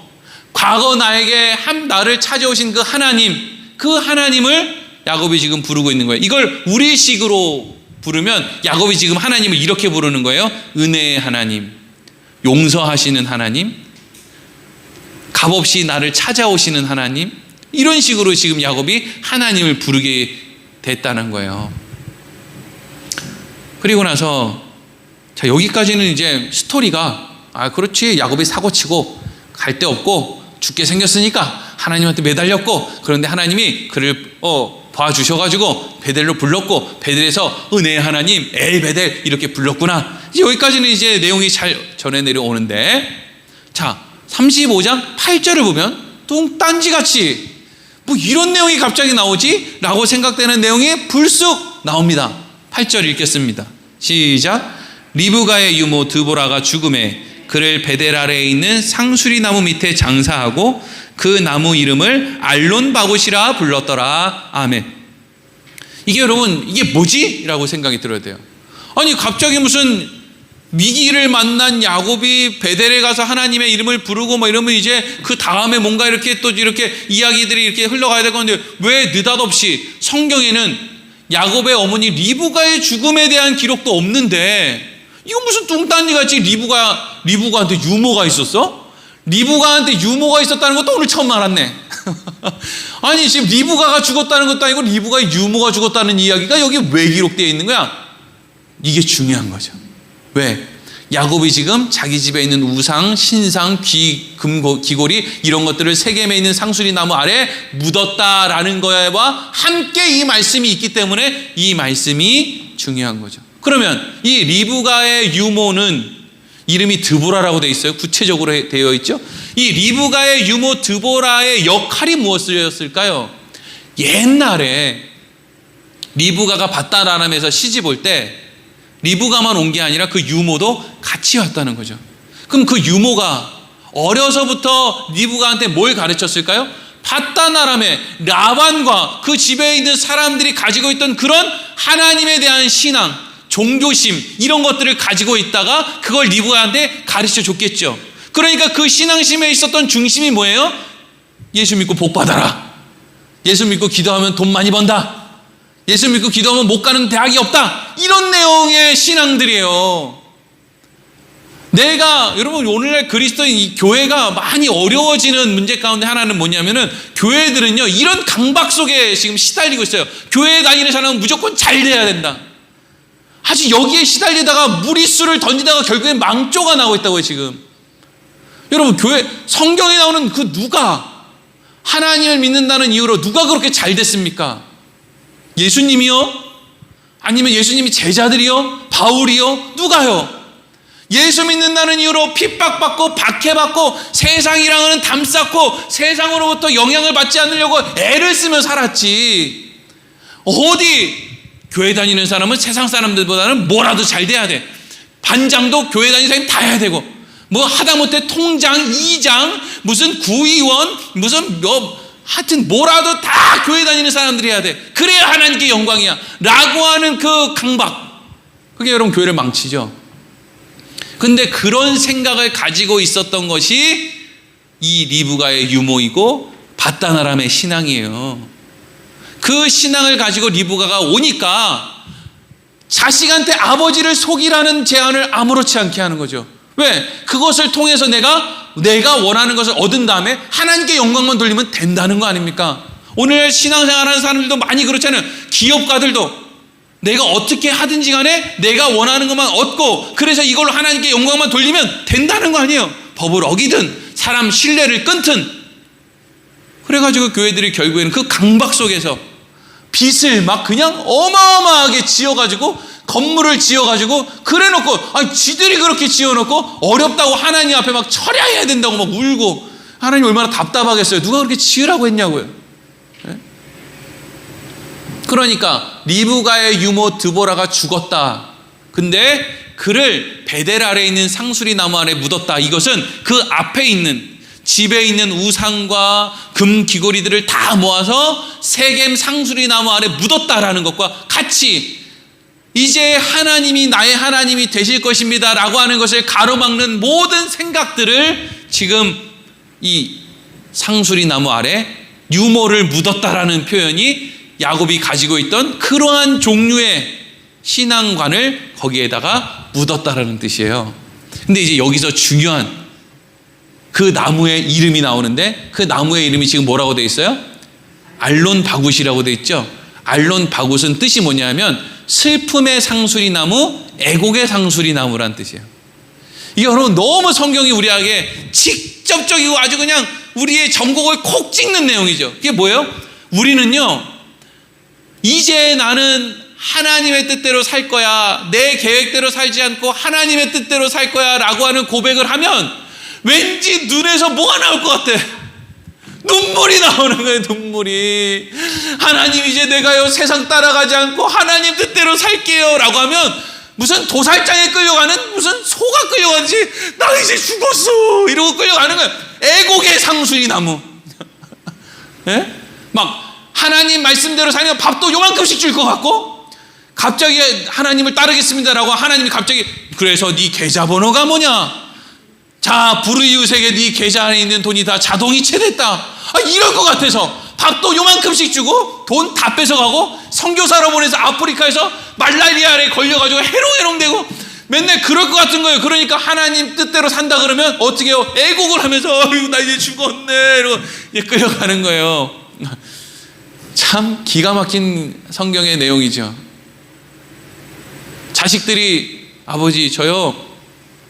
과거 나에게 나를 찾아오신 그 하나님을 야곱이 지금 부르고 있는 거예요. 이걸 우리식으로 부르면 야곱이 지금 하나님을 이렇게 부르는 거예요. 은혜의 하나님, 용서하시는 하나님, 값없이 나를 찾아오시는 하나님, 이런 식으로 지금 야곱이 하나님을 부르게 됐다는 거예요. 그리고 나서 자, 여기까지는 이제 스토리가 그렇지, 야곱이 사고치고 갈 데 없고 죽게 생겼으니까 하나님한테 매달렸고, 그런데 하나님이 그를 봐주셔가지고 베델로 불렀고 베델에서 은혜의 하나님 엘 베델 이렇게 불렀구나. 여기까지는 이제 내용이 잘 전해 내려오는데, 자 35장 8절을 보면 뚱딴지같이 뭐 이런 내용이 갑자기 나오지? 라고 생각되는 내용이 불쑥 나옵니다. 8절 읽겠습니다. 시작. 리브가의 유모 드보라가 죽음에 그를 베델 아래에 있는 상수리 나무 밑에 장사하고 그 나무 이름을 알론 바굿이라 불렀더라. 아멘. 이게 여러분, 이게 뭐지? 라고 생각이 들어야 돼요. 아니 갑자기 무슨 미기를 만난 야곱이 베델에 가서 하나님의 이름을 부르고 뭐 이러면 이제 그 다음에 뭔가 이렇게 또 이렇게 이야기들이 이렇게 흘러가야 될 건데, 왜 느닷없이 성경에는 야곱의 어머니 리브가의 죽음에 대한 기록도 없는데, 이거 무슨 뚱딴지같이 리브가한테 유모가 있었어? 리브가한테 유모가 있었다는 것도 오늘 처음 알았네. 아니 지금 리브가가 죽었다는 것도 아니고 리브가의 유모가 죽었다는 이야기가 여기 왜 기록되어 있는 거야? 이게 중요한 거죠. 왜? 야곱이 지금 자기 집에 있는 우상, 신상, 귀고리 이런 것들을 세겜에 있는 상수리 나무 아래 묻었다라는 거와 함께 이 말씀이 있기 때문에 이 말씀이 중요한 거죠. 그러면 이 리브가의 유모는 이름이 드보라라고 되어 있어요. 구체적으로 되어 있죠. 이 리브가의 유모 드보라의 역할이 무엇이었을까요? 옛날에 리브가가 밧닷아람에서 시집 올 때 리브가만 온 게 아니라 그 유모도 같이 왔다는 거죠. 그럼 그 유모가 어려서부터 리브가한테 뭘 가르쳤을까요? 밧닷아람의 라반과 그 집에 있는 사람들이 가지고 있던 그런 하나님에 대한 신앙, 종교심 이런 것들을 가지고 있다가 그걸 리브가한테 가르쳐 줬겠죠. 그러니까 그 신앙심에 있었던 중심이 뭐예요? 예수 믿고 복 받아라. 예수 믿고 기도하면 돈 많이 번다. 예수 믿고 기도하면 못 가는 대학이 없다. 이런 내용의 신앙들이에요. 여러분 오늘날 그리스도인 이 교회가 많이 어려워지는 문제 가운데 하나는 뭐냐면은 교회들은요 이런 강박 속에 지금 시달리고 있어요. 교회 다니는 사람은 무조건 잘 돼야 된다. 아주 여기에 시달리다가 무리수를 던지다가 결국엔 망조가 나오고 있다고요 지금. 여러분 교회 성경에 나오는 그 누가 하나님을 믿는다는 이유로 누가 그렇게 잘 됐습니까? 예수님이요? 아니면 예수님이 제자들이요? 바울이요? 누가요? 예수 믿는다는 이유로 핍박받고 박해받고 세상이랑은 담쌓고 세상으로부터 영향을 받지 않으려고 애를 쓰며 살았지. 어디 교회 다니는 사람은 세상 사람들보다는 뭐라도 잘 돼야 돼. 반장도 교회 다니는 사람이 다 해야 되고 뭐 하다못해 통장, 이장, 무슨 구의원, 무슨 하여튼 뭐라도 다 교회 다니는 사람들이 해야 돼. 그래야 하나님께 영광이야 라고 하는 그 강박, 그게 여러분 교회를 망치죠. 근데 그런 생각을 가지고 있었던 것이 이 리브가의 유모이고 바다나람의 신앙이에요. 그 신앙을 가지고 리브가가 오니까 자식한테 아버지를 속이라는 제안을 아무렇지 않게 하는 거죠. 왜? 그것을 통해서 내가 원하는 것을 얻은 다음에 하나님께 영광만 돌리면 된다는 거 아닙니까? 오늘 신앙생활하는 사람들도 많이 그렇잖아요. 기업가들도 내가 어떻게 하든지 간에 내가 원하는 것만 얻고 그래서 이걸로 하나님께 영광만 돌리면 된다는 거 아니에요. 법을 어기든 사람 신뢰를 끊든. 그래가지고 교회들이 결국에는 그 강박 속에서 빚을 막 그냥 어마어마하게 지어가지고 건물을 지어가지고 그래놓고 지들이 그렇게 지어놓고 어렵다고 하나님 앞에 막 철야해야 된다고 막 울고. 하나님 얼마나 답답하겠어요. 누가 그렇게 지으라고 했냐고요. 그러니까 리브가의 유모 드보라가 죽었다. 근데 그를 베델 아래에 있는 상수리 나무 아래 묻었다. 이것은 그 앞에 있는 집에 있는 우상과 금 귀걸이들을 다 모아서 세겜 상수리 나무 아래 묻었다라는 것과 같이 이제 하나님이 나의 하나님이 되실 것입니다 라고 하는 것을 가로막는 모든 생각들을 지금 이 상수리 나무 아래 유모를 묻었다라는 표현이 야곱이 가지고 있던 그러한 종류의 신앙관을 거기에다가 묻었다라는 뜻이에요. 근데 이제 여기서 중요한 그 나무의 이름이 나오는데 그 나무의 이름이 지금 뭐라고 되어 있어요? 알론 바굿이라고 되어 있죠. 알론 바굿은 뜻이 뭐냐면 슬픔의 상수리 나무, 애곡의 상수리 나무란 뜻이에요. 이게 여러분 너무 성경이 우리에게 직접적이고 아주 그냥 우리의 전곡을 콕 찍는 내용이죠. 그게 뭐예요? 우리는요 이제 나는 하나님의 뜻대로 살 거야, 내 계획대로 살지 않고 하나님의 뜻대로 살 거야 라고 하는 고백을 하면 왠지 눈에서 뭐가 나올 것 같아. 눈물이 나오는 거예요. 눈물이. 하나님 이제 내가요 세상 따라가지 않고 하나님 뜻대로 살게요 라고 하면 무슨 도살장에 끌려가는 무슨 소가 끌려가는지 나 이제 죽었어 이러고 끌려가는 거예요. 애곡의 상수리 나무. 예? 막 하나님 말씀대로 살면 밥도 요만큼씩 줄 것 같고 갑자기 하나님을 따르겠습니다라고 하나님이 갑자기 그래서 네 계좌번호가 뭐냐? 자 불의유색에 네 계좌 안에 있는 돈이 다 자동이체됐다. 이럴 것 같아서 밥도 요만큼씩 주고 돈 다 뺏어가고 선교사로 보내서 아프리카에서 말라리아에 걸려가지고 해롱해롱되고 맨날 그럴 것 같은 거예요. 그러니까 하나님 뜻대로 산다 그러면 어떻게 해요? 애곡을 하면서 아유 나 이제 죽었네 이러고 끌려가는 거예요. 참 기가 막힌 성경의 내용이죠. 자식들이 아버지 저요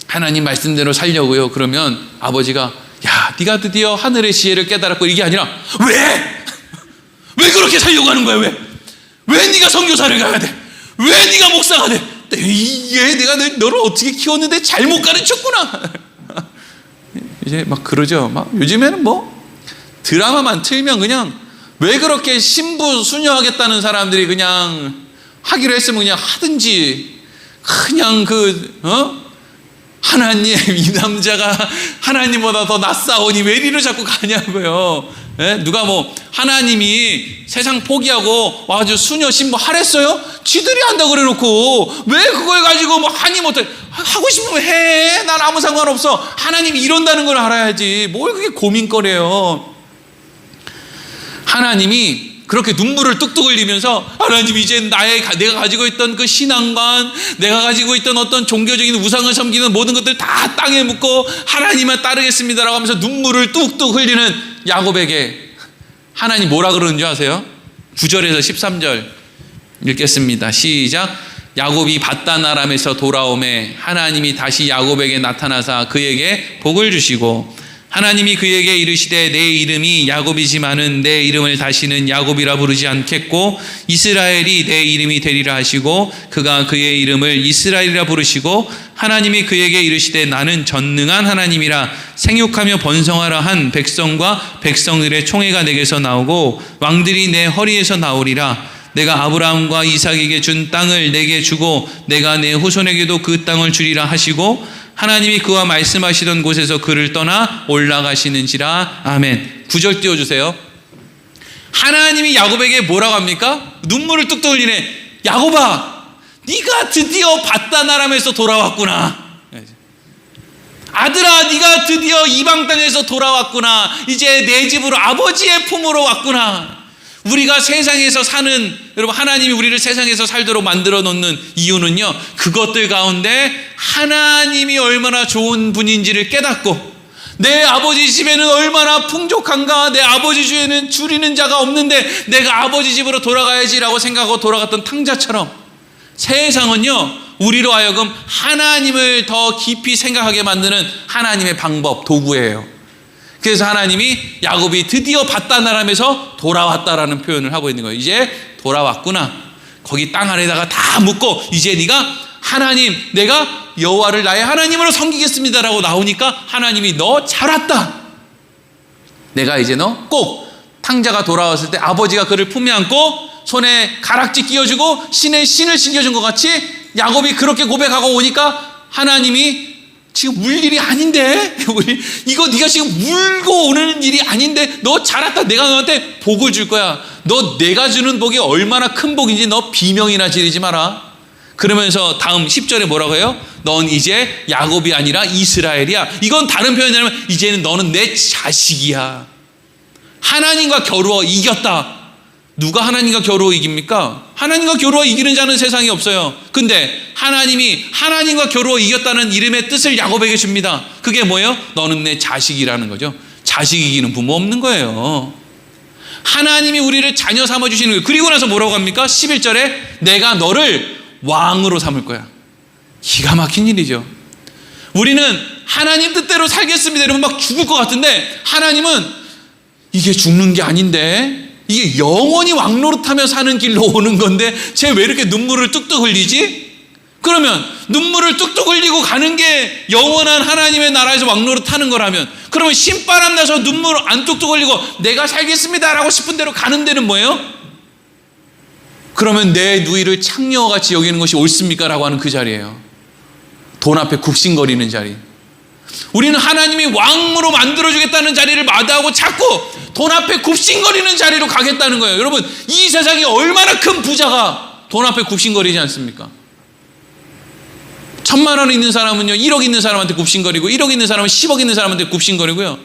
하나님 말씀대로 살려고요. 그러면 아버지가 야 네가 드디어 하늘의 지혜를 깨달았고 이게 아니라 왜 그렇게 살려고 하는 거야? 왜 네가 선교사를 가야 돼? 왜 네가 목사가 돼? 이게 내가 너를 어떻게 키웠는데 잘못 가르쳤구나. 이제 막 그러죠. 막 요즘에는 뭐 드라마만 틀면 그냥 왜 그렇게 신부 수녀하겠다는 사람들이 그냥 하기로 했으면 그냥 하든지 그냥 하나님 이 남자가 하나님보다 더 낫사오니 왜 이리로 자꾸 가냐고요. 예? 누가 뭐 하나님이 세상 포기하고 와가지고 수녀 신부 하랬어요? 지들이 한다 그래놓고 왜 그걸 가지고 뭐 하니 못해? 하고 싶으면 해. 난 아무 상관없어. 하나님이 이런다는 걸 알아야지. 뭘 그게 고민거려요. 하나님이 그렇게 눈물을 뚝뚝 흘리면서 하나님 이제 내가 가지고 있던 그 신앙관, 내가 가지고 있던 어떤 종교적인 우상을 섬기는 모든 것들 다 땅에 묻고 하나님만 따르겠습니다라고 하면서 눈물을 뚝뚝 흘리는 야곱에게 하나님 뭐라 그러는 줄 아세요? 9절에서 13절 읽겠습니다. 시작. 야곱이 밧단 아람에서 돌아오매 하나님이 다시 야곱에게 나타나사 그에게 복을 주시고 하나님이 그에게 이르시되 내 이름이 야곱이지만은 내 이름을 다시는 야곱이라 부르지 않겠고 이스라엘이 내 이름이 되리라 하시고 그가 그의 이름을 이스라엘이라 부르시고 하나님이 그에게 이르시되 나는 전능한 하나님이라 생육하며 번성하라 한 백성과 백성들의 총회가 내게서 나오고 왕들이 내 허리에서 나오리라. 내가 아브라함과 이삭에게 준 땅을 내게 주고 내가 내 후손에게도 그 땅을 주리라 하시고 하나님이 그와 말씀하시던 곳에서 그를 떠나 올라가시는지라. 아멘. 9절 띄워주세요. 하나님이 야곱에게 뭐라고 합니까? 눈물을 뚝뚝 흘리네. 야곱아, 네가 드디어 밧단 아람에서 돌아왔구나. 아들아, 네가 드디어 이방 땅에서 돌아왔구나. 이제 내 집으로 아버지의 품으로 왔구나. 우리가 세상에서 사는, 여러분, 하나님이 우리를 세상에서 살도록 만들어 놓는 이유는요, 그것들 가운데 하나님이 얼마나 좋은 분인지를 깨닫고 내 아버지 집에는 얼마나 풍족한가, 내 아버지 집에는 줄이는 자가 없는데 내가 아버지 집으로 돌아가야지라고 생각하고 돌아갔던 탕자처럼 세상은요, 우리로 하여금 하나님을 더 깊이 생각하게 만드는 하나님의 방법, 도구예요. 그래서 하나님이 야곱이 드디어 밧단 아람에서 돌아왔다라는 표현을 하고 있는 거예요. 이제 돌아왔구나. 거기 땅 안에다가 다 묻고 이제 네가 하나님, 내가 여호와를 나의 하나님으로 섬기겠습니다라고 나오니까 하나님이 너 잘 왔다. 내가 이제 너 꼭 탕자가 돌아왔을 때 아버지가 그를 품에 안고 손에 가락지 끼워주고 신의 신을 신겨준 것 같이 야곱이 그렇게 고백하고 오니까 하나님이 지금 울 일이 아닌데 이거 네가 지금 울고 오는 일이 아닌데 너 잘 왔다. 내가 너한테 복을 줄 거야. 너 내가 주는 복이 얼마나 큰 복인지 너 비명이나 지르지 마라. 그러면서 다음 10절에 뭐라고 해요? 넌 이제 야곱이 아니라 이스라엘이야. 이건 다른 표현이라면 이제는 너는 내 자식이야. 하나님과 겨루어 이겼다. 누가 하나님과 겨루어 이깁니까? 하나님과 겨루어 이기는 자는 세상에 없어요. 근데 하나님이 하나님과 겨루어 이겼다는 이름의 뜻을 야곱에게 줍니다. 그게 뭐예요? 너는 내 자식이라는 거죠. 자식 이기는 부모 없는 거예요. 하나님이 우리를 자녀 삼아주시는 거예요. 그리고 나서 뭐라고 합니까? 11절에 내가 너를 왕으로 삼을 거야. 기가 막힌 일이죠. 우리는 하나님 뜻대로 살겠습니다. 여러분 막 죽을 것 같은데 하나님은 이게 죽는 게 아닌데 이게 영원히 왕노릇하며 사는 길로 오는 건데 쟤 왜 이렇게 눈물을 뚝뚝 흘리지? 그러면 눈물을 뚝뚝 흘리고 가는 게 영원한 하나님의 나라에서 왕노릇하는 거라면 그러면 신바람 나서 눈물 안 뚝뚝 흘리고 내가 살겠습니다라고 싶은 대로 가는 데는 뭐예요? 그러면 내 누이를 창녀같이 여기는 것이 옳습니까? 라고 하는 그 자리예요. 돈 앞에 굽신거리는 자리. 우리는 하나님이 왕으로 만들어주겠다는 자리를 마다하고 자꾸 돈 앞에 굽신거리는 자리로 가겠다는 거예요. 여러분, 이 세상에 얼마나 큰 부자가 돈 앞에 굽신거리지 않습니까? 1,000만 원 있는 사람은요 1억 있는 사람한테 굽신거리고 1억 있는 사람은 10억 있는 사람한테 굽신거리고요.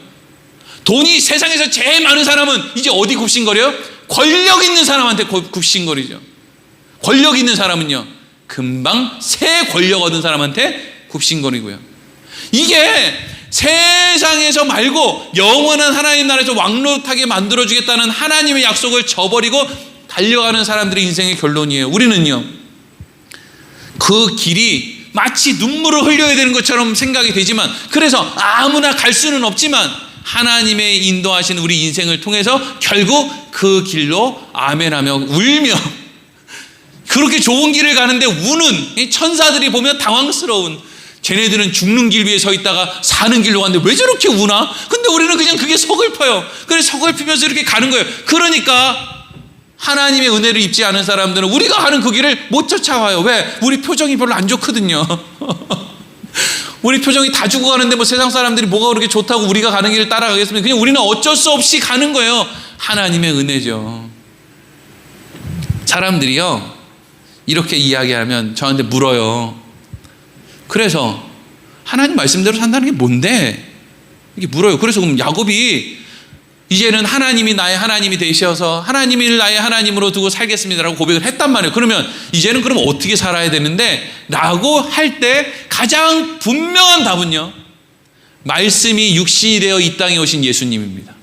돈이 세상에서 제일 많은 사람은 이제 어디 굽신거려요? 권력 있는 사람한테 굽신거리죠. 권력 있는 사람은요 금방 새 권력 얻은 사람한테 굽신거리고요. 이게 세상에서 말고 영원한 하나님 나라에서 왕노릇하게 만들어주겠다는 하나님의 약속을 저버리고 달려가는 사람들의 인생의 결론이에요. 우리는요 그 길이 마치 눈물을 흘려야 되는 것처럼 생각이 되지만 그래서 아무나 갈 수는 없지만 하나님의 인도하신 우리 인생을 통해서 결국 그 길로 아멘하며 울며 그렇게 좋은 길을 가는데 우는 천사들이 보면 당황스러운 쟤네들은 죽는 길 위에 서 있다가 사는 길로 갔는데 왜 저렇게 우나? 근데 우리는 그냥 그게 서글퍼요. 그래서 서글피면서 이렇게 가는 거예요. 그러니까 하나님의 은혜를 입지 않은 사람들은 우리가 가는 그 길을 못 쫓아와요. 왜? 우리 표정이 별로 안 좋거든요. 우리 표정이 다 죽어가는데 뭐 세상 사람들이 뭐가 그렇게 좋다고 우리가 가는 길을 따라가겠습니까? 그냥 우리는 어쩔 수 없이 가는 거예요. 하나님의 은혜죠. 사람들이요, 이렇게 이야기하면 저한테 물어요. 그래서 하나님 말씀대로 산다는 게 뭔데? 이렇게 물어요. 그래서 그럼 야곱이 이제는 하나님이 나의 하나님이 되셔서 하나님을 나의 하나님으로 두고 살겠습니다라고 고백을 했단 말이에요. 그러면 이제는 그럼 어떻게 살아야 되는데? 라고 할 때 가장 분명한 답은요, 말씀이 육신이 되어 이 땅에 오신 예수님입니다.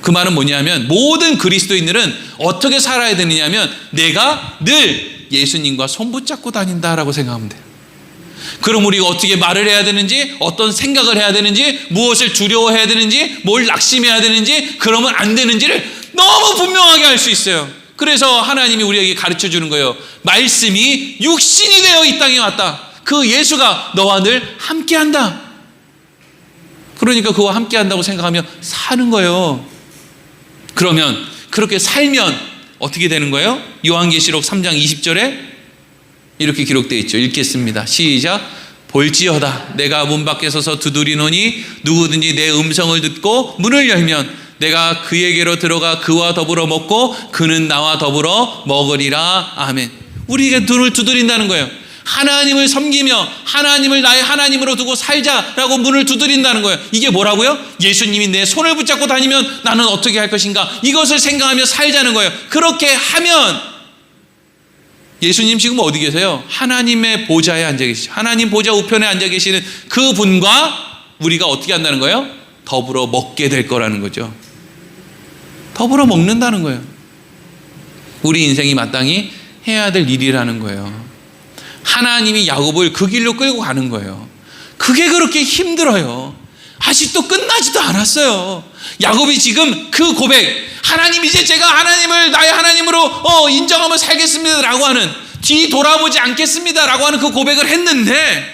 그 말은 뭐냐면 모든 그리스도인들은 어떻게 살아야 되느냐면 내가 늘 예수님과 손붙잡고 다닌다라고 생각하면 돼요. 그럼 우리가 어떻게 말을 해야 되는지, 어떤 생각을 해야 되는지, 무엇을 두려워해야 되는지, 뭘 낙심해야 되는지, 그러면 안 되는지를 너무 분명하게 알 수 있어요. 그래서 하나님이 우리에게 가르쳐 주는 거예요. 말씀이 육신이 되어 이 땅에 왔다. 그 예수가 너와 늘 함께한다. 그러니까 그와 함께한다고 생각하며 사는 거예요. 그러면 그렇게 살면 어떻게 되는 거예요? 요한계시록 3장 20절에 이렇게 기록되어 있죠. 읽겠습니다. 시작. 볼지어다 내가 문 밖에 서서 두드리노니 누구든지 내 음성을 듣고 문을 열면 내가 그에게로 들어가 그와 더불어 먹고 그는 나와 더불어 먹으리라. 아멘. 우리에게 문을 두드린다는 거예요. 하나님을 섬기며 하나님을 나의 하나님으로 두고 살자라고 문을 두드린다는 거예요. 이게 뭐라고요? 예수님이 내 손을 붙잡고 다니면 나는 어떻게 할 것인가? 이것을 생각하며 살자는 거예요. 그렇게 하면 예수님 지금 어디 계세요? 하나님의 보좌에 앉아 계시죠. 하나님 보좌 우편에 앉아 계시는 그 분과 우리가 어떻게 한다는 거예요? 더불어 먹게 될 거라는 거죠. 더불어 먹는다는 거예요. 우리 인생이 마땅히 해야 될 일이라는 거예요. 하나님이 야곱을 그 길로 끌고 가는 거예요. 그게 그렇게 힘들어요. 아직도 끝나지도 않았어요. 야곱이 지금 그 고백, 하나님 이제 제가 하나님을 나의 하나님으로 인정하며 살겠습니다 라고 하는, 뒤 돌아보지 않겠습니다 라고 하는 그 고백을 했는데,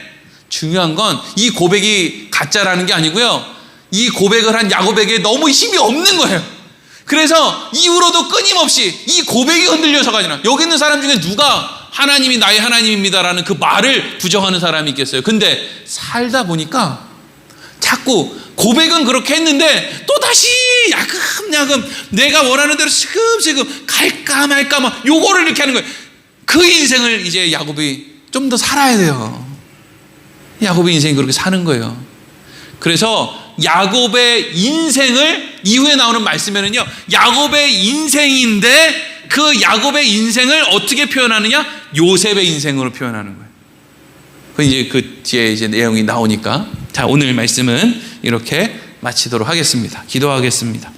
중요한 건 이 고백이 가짜라는 게 아니고요, 이 고백을 한 야곱에게 너무 힘이 없는 거예요. 그래서 이후로도 끊임없이 이 고백이 흔들려서가 아니라, 여기 있는 사람 중에 누가 하나님이 나의 하나님입니다라는 그 말을 부정하는 사람이 있겠어요? 근데 살다 보니까 자꾸 고백은 그렇게 했는데 또다시 야금야금 내가 원하는 대로 슬금슬금 갈까 말까 막 요거를 이렇게 하는 거예요. 그 인생을 이제 야곱이 좀 더 살아야 돼요. 야곱의 인생이 그렇게 사는 거예요. 그래서 야곱의 인생을 이후에 나오는 말씀에는요, 야곱의 인생인데 그 야곱의 인생을 어떻게 표현하느냐? 요셉의 인생으로 표현하는 거예요. 그 뒤에 이제 내용이 나오니까. 자, 오늘 말씀은 이렇게 마치도록 하겠습니다. 기도하겠습니다.